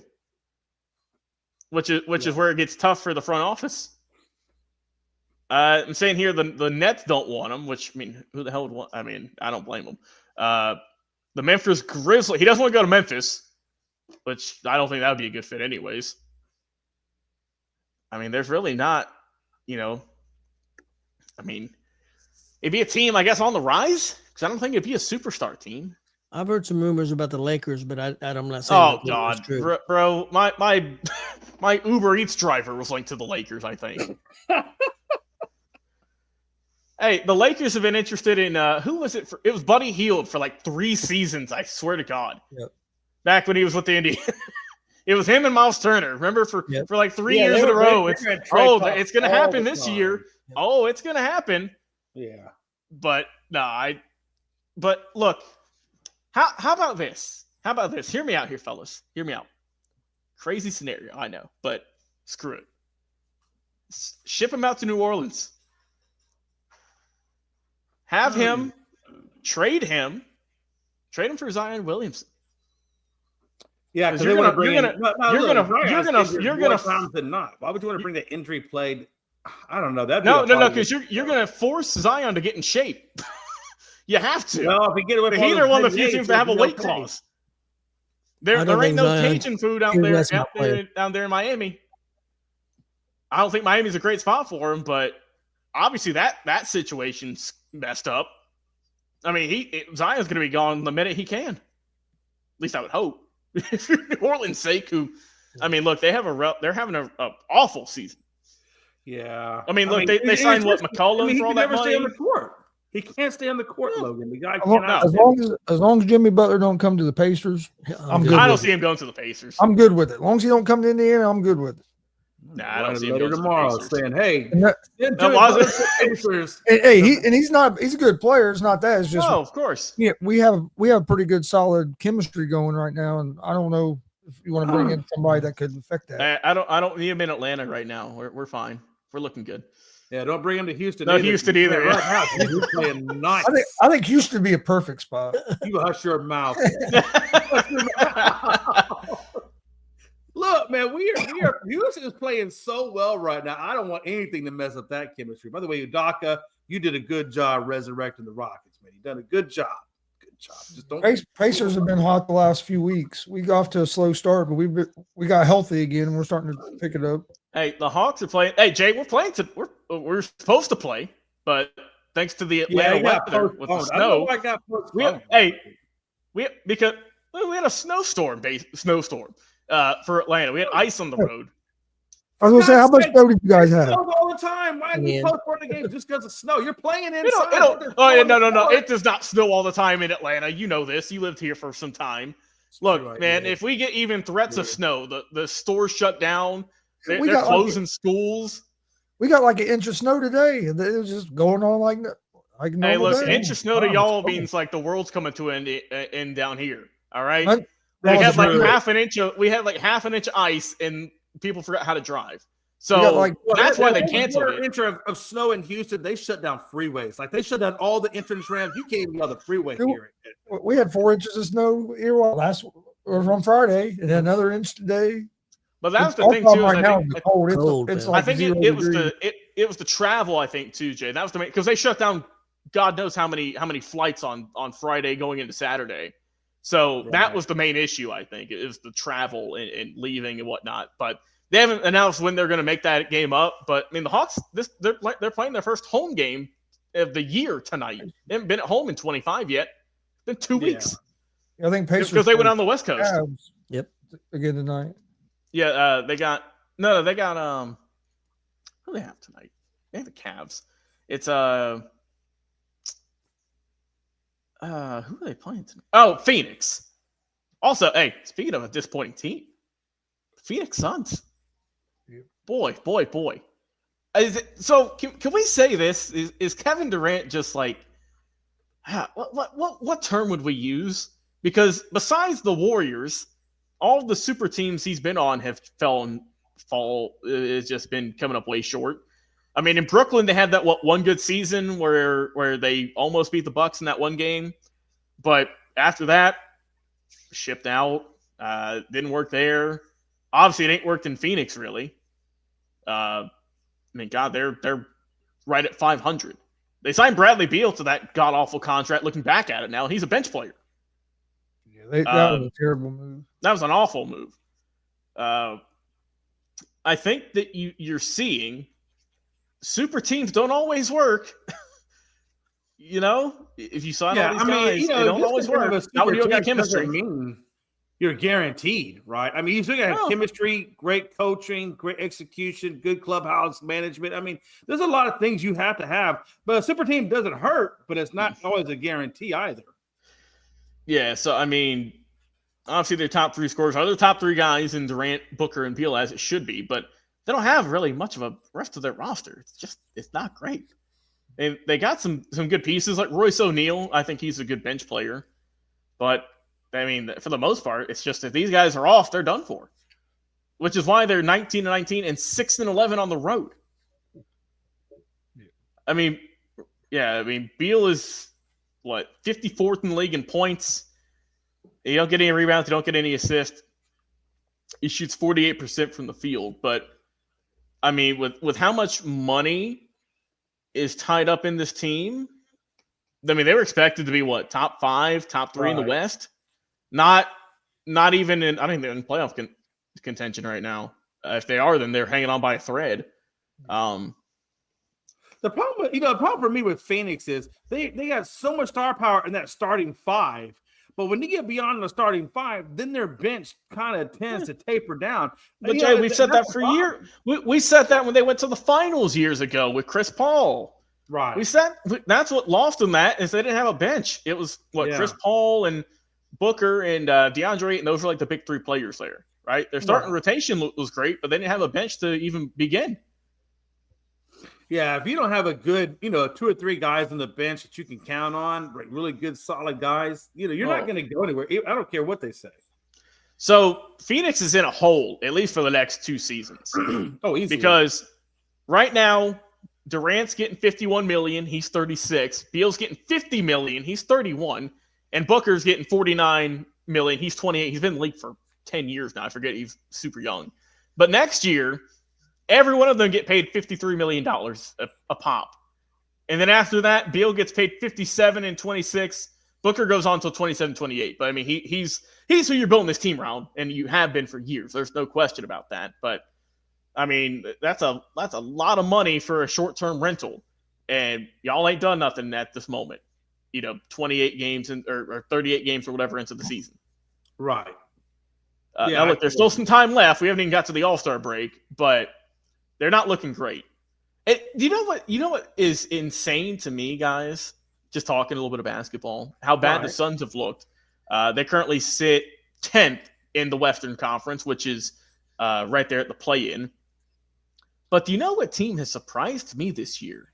which is where it gets tough for the front office. I'm saying here the Nets don't want him, which, I mean, who the hell would want? I mean, I don't blame him. The Memphis Grizzlies, he doesn't want to go to Memphis, which I don't think that would be a good fit anyways. I mean, there's really not, I mean, it'd be a team, I guess, on the rise, because I don't think it'd be a superstar team.
I've heard some rumors about the Lakers, but I'm not saying.
Oh God, bro, my Uber Eats driver was linked to the Lakers, I think. Hey, the Lakers have been interested in who was it? It was Buddy Hield for like 3 seasons. I swear to God.
Yep.
Back when he was with the Indians, it was him and Miles Turner. Remember for like 3 years in a row. It's going to happen this year.
Yep.
Oh, it's going to happen.
Yeah.
But no, But look, how about this? How about this? Hear me out here, fellas. Hear me out. Crazy scenario, I know, but screw it. Ship him out to New Orleans. Have him, trade him for Zion Williamson.
Yeah, because
you're gonna
times than not. Why would you want to bring the injury played? I don't know. That
no, because you're gonna force Zion to get in shape. You have to.
Well, if we get away
the
from
Heat are one of the few teams to have a weight clause. There ain't no Cajun food down there in Miami. I don't think Miami's a great spot for him, but obviously that situation's messed up. I mean, Zion's going to be gone the minute he can. At least I would hope. For New Orleans' sake, look, they're having an awful season.
Yeah.
I mean, look, they signed McCollum for all that money.
Stay on the court. He can't stay on the court, Logan. The guy
cannot. As long as Jimmy Butler don't come to the Pacers, I'm good.
I don't see him going to the Pacers.
I'm good with it. As long as he don't come to Indiana, I'm good with it.
Nah, I don't see him going
tomorrow
to the
saying, "Hey,
he's a good player. It's not that. It's just
of course.
Yeah, we have pretty good, solid chemistry going right now, and I don't know if you want to bring in somebody that could affect that.
I don't need him in Atlanta right now. We're fine. We're looking good.
Yeah, don't bring him to Houston.
No, Houston either.
Right now, he's playing nice.
I think Houston would be a perfect spot.
You hush your mouth. Look, man, Houston is playing so well right now. I don't want anything to mess up that chemistry. By the way, Udoka, you did a good job resurrecting the Rockets, man. You've done a good job. Good job. Just don't.
Pacers have been hot the last few weeks. We got off to a slow start, but we got healthy again, and we're starting to pick it up.
Hey, the Hawks are playing. Hey, Jay, we're supposed to play, but thanks to the Atlanta weather with the snow, we had a snowstorm for Atlanta. We had ice on the road.
I was going to say, how much snow did you guys have?
All the time. Why do you postpone the game just because of snow? You're playing inside.
No. It does not snow all the time in Atlanta. You know this. You lived here for some time. Look, man, if we get even threats of snow, the stores shut down. They're closing schools.
We got like an inch of snow today. It was just going on like normal.
Hey, look, an inch of snow to y'all means like the world's coming to an end down here. All right. We had like half an inch of ice, and people forgot how to drive. So that's why they canceled it.
An inch of snow in Houston, they shut down freeways. Like they shut down all the entrance ramps. You can't even go the freeway here.
We had 4 inches of snow here on Friday, and another inch today.
But that's the thing too.
I think
it was the travel. I think too, Jay. That was the main, because they shut down. God knows how many flights on Friday going into Saturday. So that was the main issue. I think it was the travel and leaving and whatnot. But they haven't announced when they're going to make that game up. But I mean, the Hawks they're playing their first home game of the year tonight. They haven't been at home in 25 yet. It's been 2 weeks.
I think Pacers
because they went on the West Coast.
Yep.
Again tonight.
Yeah, they got who do they have tonight? They have the Cavs. It's Who are they playing tonight? Oh, Phoenix. Also, hey, speaking of a disappointing team, Phoenix Suns.
Yep.
Boy. So can we say this? Is Kevin Durant just like what term would we use? Because besides the Warriors, all the super teams he's been on have it's just been coming up way short. I mean, in Brooklyn they had that one good season where they almost beat the Bucks in that one game, but after that, shipped out. Didn't work there. Obviously, it ain't worked in Phoenix really. I mean, God, they're right at 500. They signed Bradley Beal to that god awful contract. Looking back at it now, he's a bench player.
Yeah, that was a terrible move.
That was an awful move. I think that you're seeing super teams don't always work. You know, if you sign all these guys, they don't always work. Not when you got chemistry.
You're guaranteed, right? I mean, you still got to have chemistry, great coaching, great execution, good clubhouse management. I mean, there's a lot of things you have to have. But a super team doesn't hurt, but it's not always a guarantee either.
Yeah, so, I mean, obviously their top three scorers are the top three guys in Durant, Booker, and Beal, as it should be. But they don't have really much of a rest of their roster. It's not great. And they got some good pieces, like Royce O'Neal. I think he's a good bench player. But I mean, for the most part, it's just if these guys are off, they're done for. Which is why they're 19-19 and 6-11 on the road. I mean, Beal is 54th in the league in points. You don't get any rebounds, you don't get any assists. He shoots 48% from the field, but I mean, with how much money is tied up in this team, I mean, they were expected to be top 5, top 3 in the West. Not even in. I mean, they're in playoff contention right now. If they are, then they're hanging on by a thread.
The problem for me with Phoenix is they got so much star power in that starting 5, but when you get beyond the starting 5, then their bench kind of tends to taper down.
But Jay, we've said that for years. We said that when they went to the finals years ago with Chris Paul.
Right.
We said that's what lost them. That is they didn't have a bench. It was Chris Paul and Booker and DeAndre, and those were like the big 3 players there, right? Their starting rotation was great, but they didn't have a bench to even begin.
Yeah, if you don't have a good, 2 or 3 guys on the bench that you can count on, like really good, solid guys, you're not going to go anywhere. I don't care what they say.
So Phoenix is in a hole, at least for the next 2 seasons.
Easily.
Because right now, Durant's getting $51 million. He's 36. Beal's getting $50 million. He's 31. And Booker's getting $49 million. He's 28. He's been in the league for 10 years now. I forget. He's super young. But next year, every one of them get paid $53 million a pop. And then after that, Beal gets paid $57 and $26. Booker goes on until 27, 28. But, I mean, he's who you're building this team around, and you have been for years. There's no question about that. But, I mean, that's a lot of money for a short-term rental. And y'all ain't done nothing at this moment. 28 games or 38 games or whatever into the season.
Right.
Now, look, there's still some time left. We haven't even got to the All-Star break, but they're not looking great. You know what is insane to me, guys? Just talking a little bit of basketball, how bad the Suns have looked. They currently sit 10th in the Western Conference, which is right there at the play-in. But do you know what team has surprised me this year?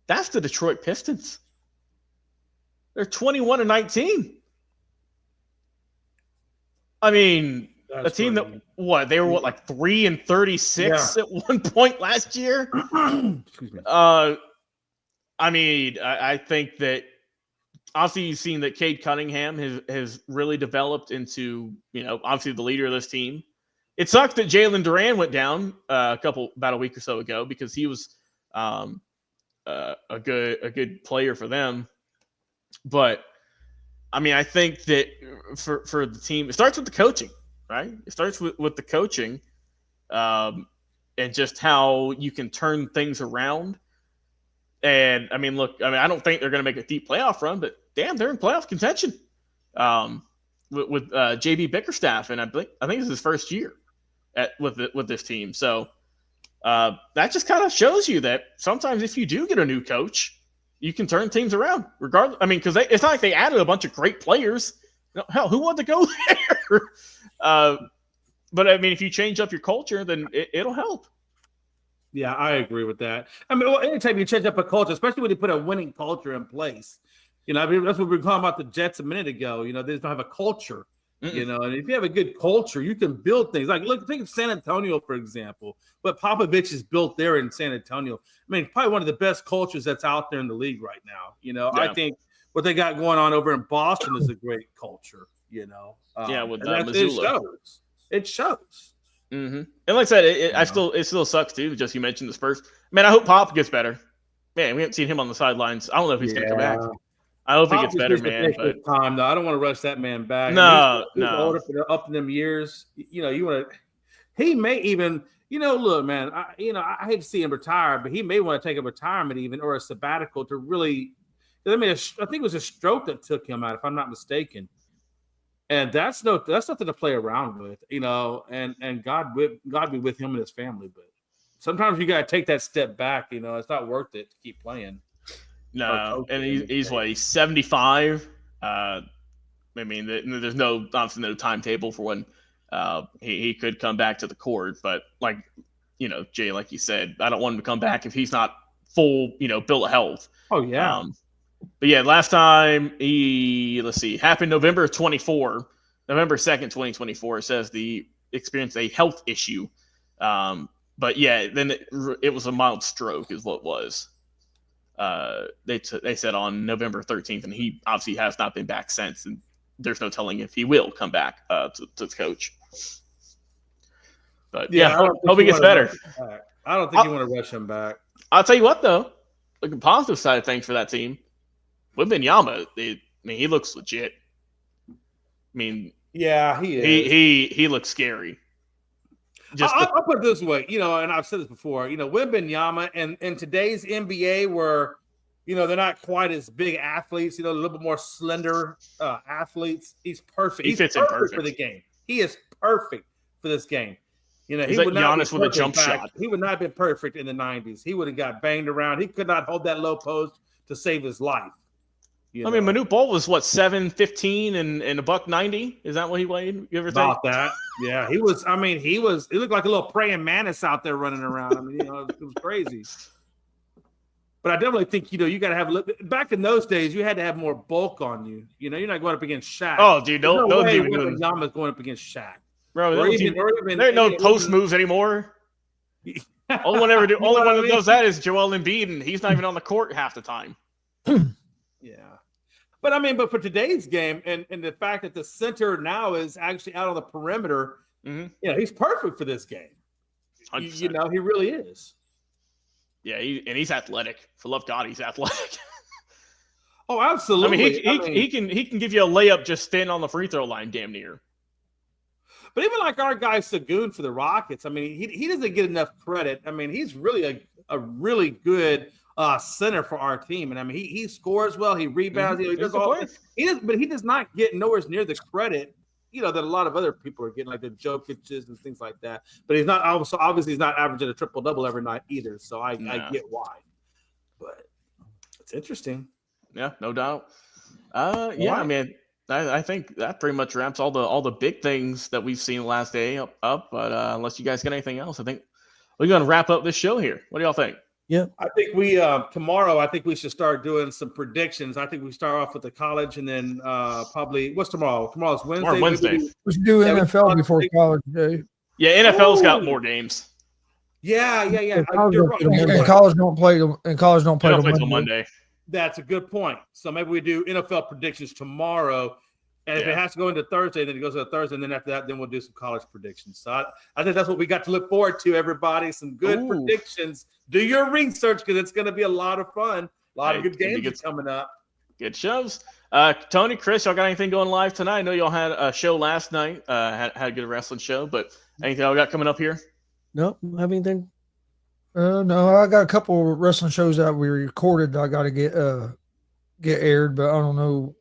That's the Detroit Pistons. They're 21-19. I mean, a team that they were 3-36 at one point last year.
Excuse me.
I mean, I think that obviously you've seen that Cade Cunningham has really developed into obviously the leader of this team. It sucked that Jalen Duran went down about a week or so ago because he was a good player for them. But I mean, I think that for the team, it starts with the coaching, right? It starts with the coaching, and just how you can turn things around. And I mean, look, I don't think they're going to make a deep playoff run, but damn, they're in playoff contention with JB Bickerstaff, and I think it's his first year with this team. So that just kind of shows you that sometimes if you do get a new coach, you can turn teams around regardless. I mean, because it's not like they added a bunch of great players. Hell, who wanted to go there? But I mean, if you change up your culture, then it'll help.
Yeah, I agree with that. I mean, anytime you change up a culture, especially when you put a winning culture in place, I mean, that's what we were talking about the Jets a minute ago. They don't have a culture, and if you have a good culture, you can build things. Like, think of San Antonio, for example. What Popovich has built there in San Antonio. I mean, probably one of the best cultures that's out there in the league right now. I think what they got going on over in Boston is a great culture,
with
Missoula. It shows.
Mm-hmm. And like I said, it still sucks too. Just you mentioned the Spurs. Man, I hope Pop gets better. Man, we haven't seen him on the sidelines. I don't know if he's going to come back. I hope he gets better, man. But
time though, I don't want to rush that man back.
No,
he's older up in them years. You want to. He may even. Look, man. I hate to see him retire, but he may want to take a retirement even or a sabbatical to really. I mean, I think it was a stroke that took him out, if I'm not mistaken. And that's nothing to play around with, and God be with him and his family. But sometimes you got to take that step back. It's not worth it to keep playing.
No, and he's 75. I mean, there's obviously no timetable for when he could come back to the court. But like, Jay, like you said, I don't want him to come back if he's not full, built health.
Oh yeah.
But yeah, last time happened November 2nd, 2024. It says he experienced a health issue. But yeah, then it was a mild stroke is what it was. They said on November 13th, and he obviously has not been back since, and there's no telling if he will come back to the coach. But yeah, hope he gets better.
I don't think you want to rush him back.
I'll tell you what, though, the positive side of things for that team, Wembanyama, he looks legit. I mean,
yeah, he is.
He looks scary.
I'll put it this way, and I've said this before, Wembanyama and in today's NBA where, they're not quite as big athletes, a little bit more slender athletes. He's perfect.
He fits in perfect
for the game. He is perfect for this game. He
like
would not
Giannis with a jump shot.
He would not have been perfect in the 90s. He would have got banged around. He could not hold that low post to save his life.
I mean, Manute Bol was 7'15" and $190. Is that what he weighed? You ever think
about that? Yeah, he was. I mean, he looked like a little praying mantis out there running around. I mean, it was crazy. But I definitely think you got to have back in those days. You had to have more bulk on you. You're not going up against Shaq.
Oh, dude, don't even.
Yama's going up against Shaq.
Bro, there ain't no post moves anymore. Only one that does that is Joel Embiid, and he's not even on the court half the time.
Yeah. But for today's game and the fact that the center now is actually out on the perimeter, he's perfect for this game. 100%. He really is.
Yeah, he's athletic. For love of God, he's athletic.
Oh, absolutely.
I mean, he can give you a layup just standing on the free throw line, damn near.
But even like our guy Sagoon for the Rockets, I mean, he doesn't get enough credit. I mean, he's really a really good center for our team, and I mean, he scores well, he rebounds, he does all. But he does not get nowhere near the credit, that a lot of other people are getting, like the Jokic's and things like that. But he's not also obviously he's not averaging a triple double every night either. So I get why. But it's interesting.
Yeah, no doubt. Yeah, I mean, I think that pretty much wraps all the big things that we've seen last day up. But unless you guys got anything else, I think we're going to wrap up this show here. What do y'all think?
Yeah,
I think we tomorrow. I think we should start doing some predictions. I think we start off with the college, and then probably what's tomorrow? Tomorrow's Wednesday.
Wednesday.
We should do NFL before college day.
Yeah, NFL's got more games.
Yeah.
And college don't play. Till
Monday.
That's a good point. So maybe we do NFL predictions tomorrow. And if it has to go into Thursday, then it goes to Thursday. And then after that, then we'll do some college predictions. So I think that's what we got to look forward to, everybody. Some good predictions. Do your research because it's going to be a lot of fun. A lot of good games coming up.
Good shows. Tony, Chris, y'all got anything going live tonight? I know y'all had a show last night. Had a good wrestling show. But anything y'all got coming up here?
No, have anything?
No, I got a couple of wrestling shows that we recorded that I got to get aired, but I don't know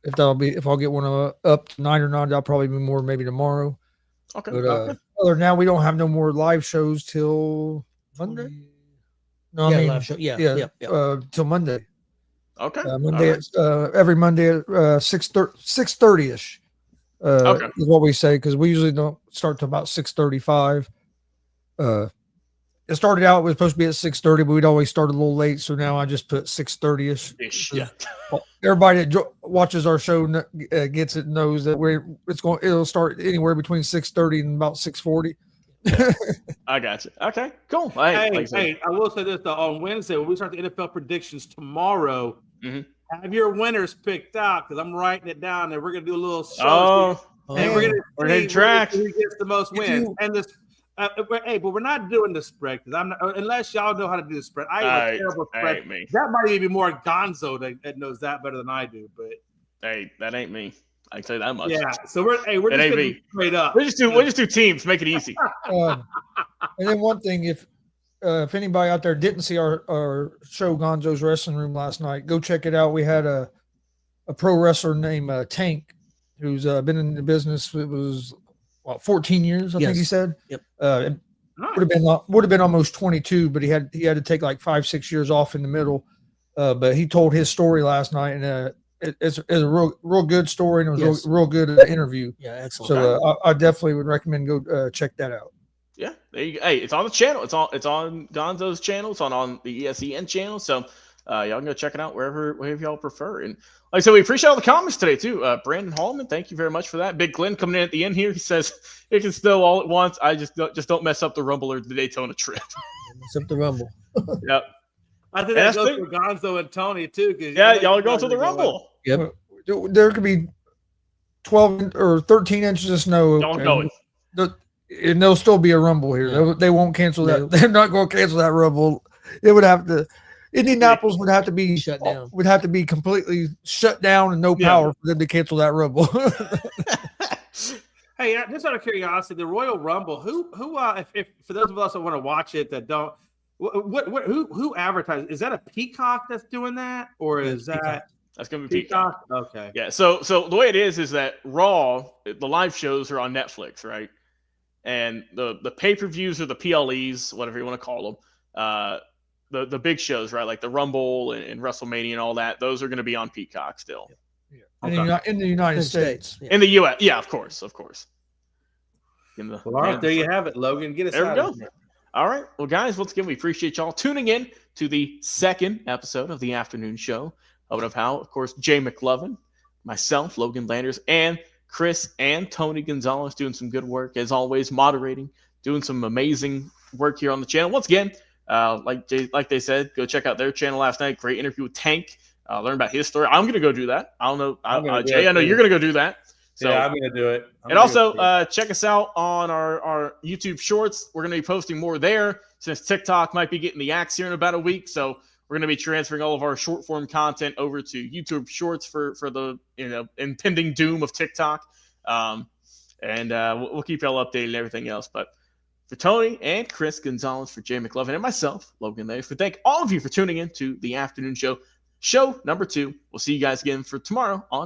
if I'll get one up tonight or not. I'll probably be more maybe tomorrow.
Okay.
But other than that, we don't have no more live shows till Monday. No,
live show. Yeah.
Till Monday.
Okay.
Monday
All right.
every Monday at 6:30 ish.
Okay.
Is what we say because we usually don't start to about 6:35. It started out, it was supposed to be at 6:30, but we'd always start a little late. So now I just put 6:30 ish.
Ish, yeah.
Everybody that watches our show gets it, knows that it'll start anywhere between 6:30 and about 6:40.
I got you. Okay, cool. Hey,
I will say this though. On Wednesday, when we start the NFL predictions tomorrow,
Mhm.
have your winners picked out because I'm writing it down and we're gonna do a little show. And
we're gonna track
who gets the most wins. And this, but we're not doing the spread because I'm not, unless y'all know how to do the spread. I have a terrible spread. That might even be more Gonzo that knows that better than I do. But
hey, that ain't me. I can say that much.
Yeah, so we're just gonna straight up.
We just do teams, make it easy.
And then one thing, if anybody out there didn't see our show Gonzo's Wrestling Room last night, go check it out. We had a pro wrestler named Tank, who's been in the business. It was 14 years, I think he said.
Yep.
Would have been almost 22, but he had to take like 5-6 years off in the middle. But he told his story last night, and it's a real good story, and it was real good interview.
Yeah, excellent.
So I definitely would recommend go check that out.
Yeah, there you go. Hey, it's on the channel. It's on Gonzo's channel. It's on the ESEN channel. So y'all can go check it out wherever y'all prefer. And like I said, we appreciate all the comments today too. Brandon Hallman, thank you very much for that. Big Glenn coming in at the end here. He says it can still all at once. I just don't mess up the Rumble or the Daytona trip.
Mess up the Rumble.
Yep.
I think that goes for Gonzo and Tony too.
Yeah, y'all are going to the Rumble.
Yep.
There could be 12 or 13 inches of snow.
Y'all going.
And there'll still be a Rumble here.
Yeah.
They won't cancel that. They're not going to cancel that Rumble. It would have to. Indianapolis would have to be
shut down.
Would have to be completely shut down and no power for them to cancel that Rumble.
Hey, just out of curiosity, the Royal Rumble. Who? If for those of us that want to watch it that don't, who advertises? Is that a Peacock that's doing that, or is that?
That's going to be
Peacock. Okay.
Yeah. So the way it is that Raw, the live shows are on Netflix, right? And the pay-per-views or the PLEs, whatever you want to call them, the big shows, right? Like the Rumble and WrestleMania and all that, those are going to be on Peacock still.
Yeah. In the United States.
Yeah.
In the U.S. Yeah, of course.
All right, there you have it, Logan. Get us
there
out
we
of
go.
here.
All right. Well, guys, once again, we appreciate y'all tuning in to the second episode of the afternoon show. Of how, of course, Jay McLovin, myself, Logan Landers, and Chris and Tony Gonzalez doing some good work, as always, moderating, doing some amazing work here on the channel. Once again, like they said, go check out their channel last night. Great interview with Tank. Learn about his story. I'm going to go do that. I don't know. Jay, I know you're going to go do that. So,
yeah, I'm going to do it.
And also, check us out on our YouTube Shorts. We're going to be posting more there since TikTok might be getting the axe here in about a week. So we're going to be transferring all of our short form content over to YouTube Shorts for the impending doom of TikTok. And we'll keep y'all updated and everything else. But for Tony and Chris Gonzalez, for Jay McLovin, and myself, Logan Landers, we thank all of you for tuning in to the afternoon show number 2. We'll see you guys again for tomorrow on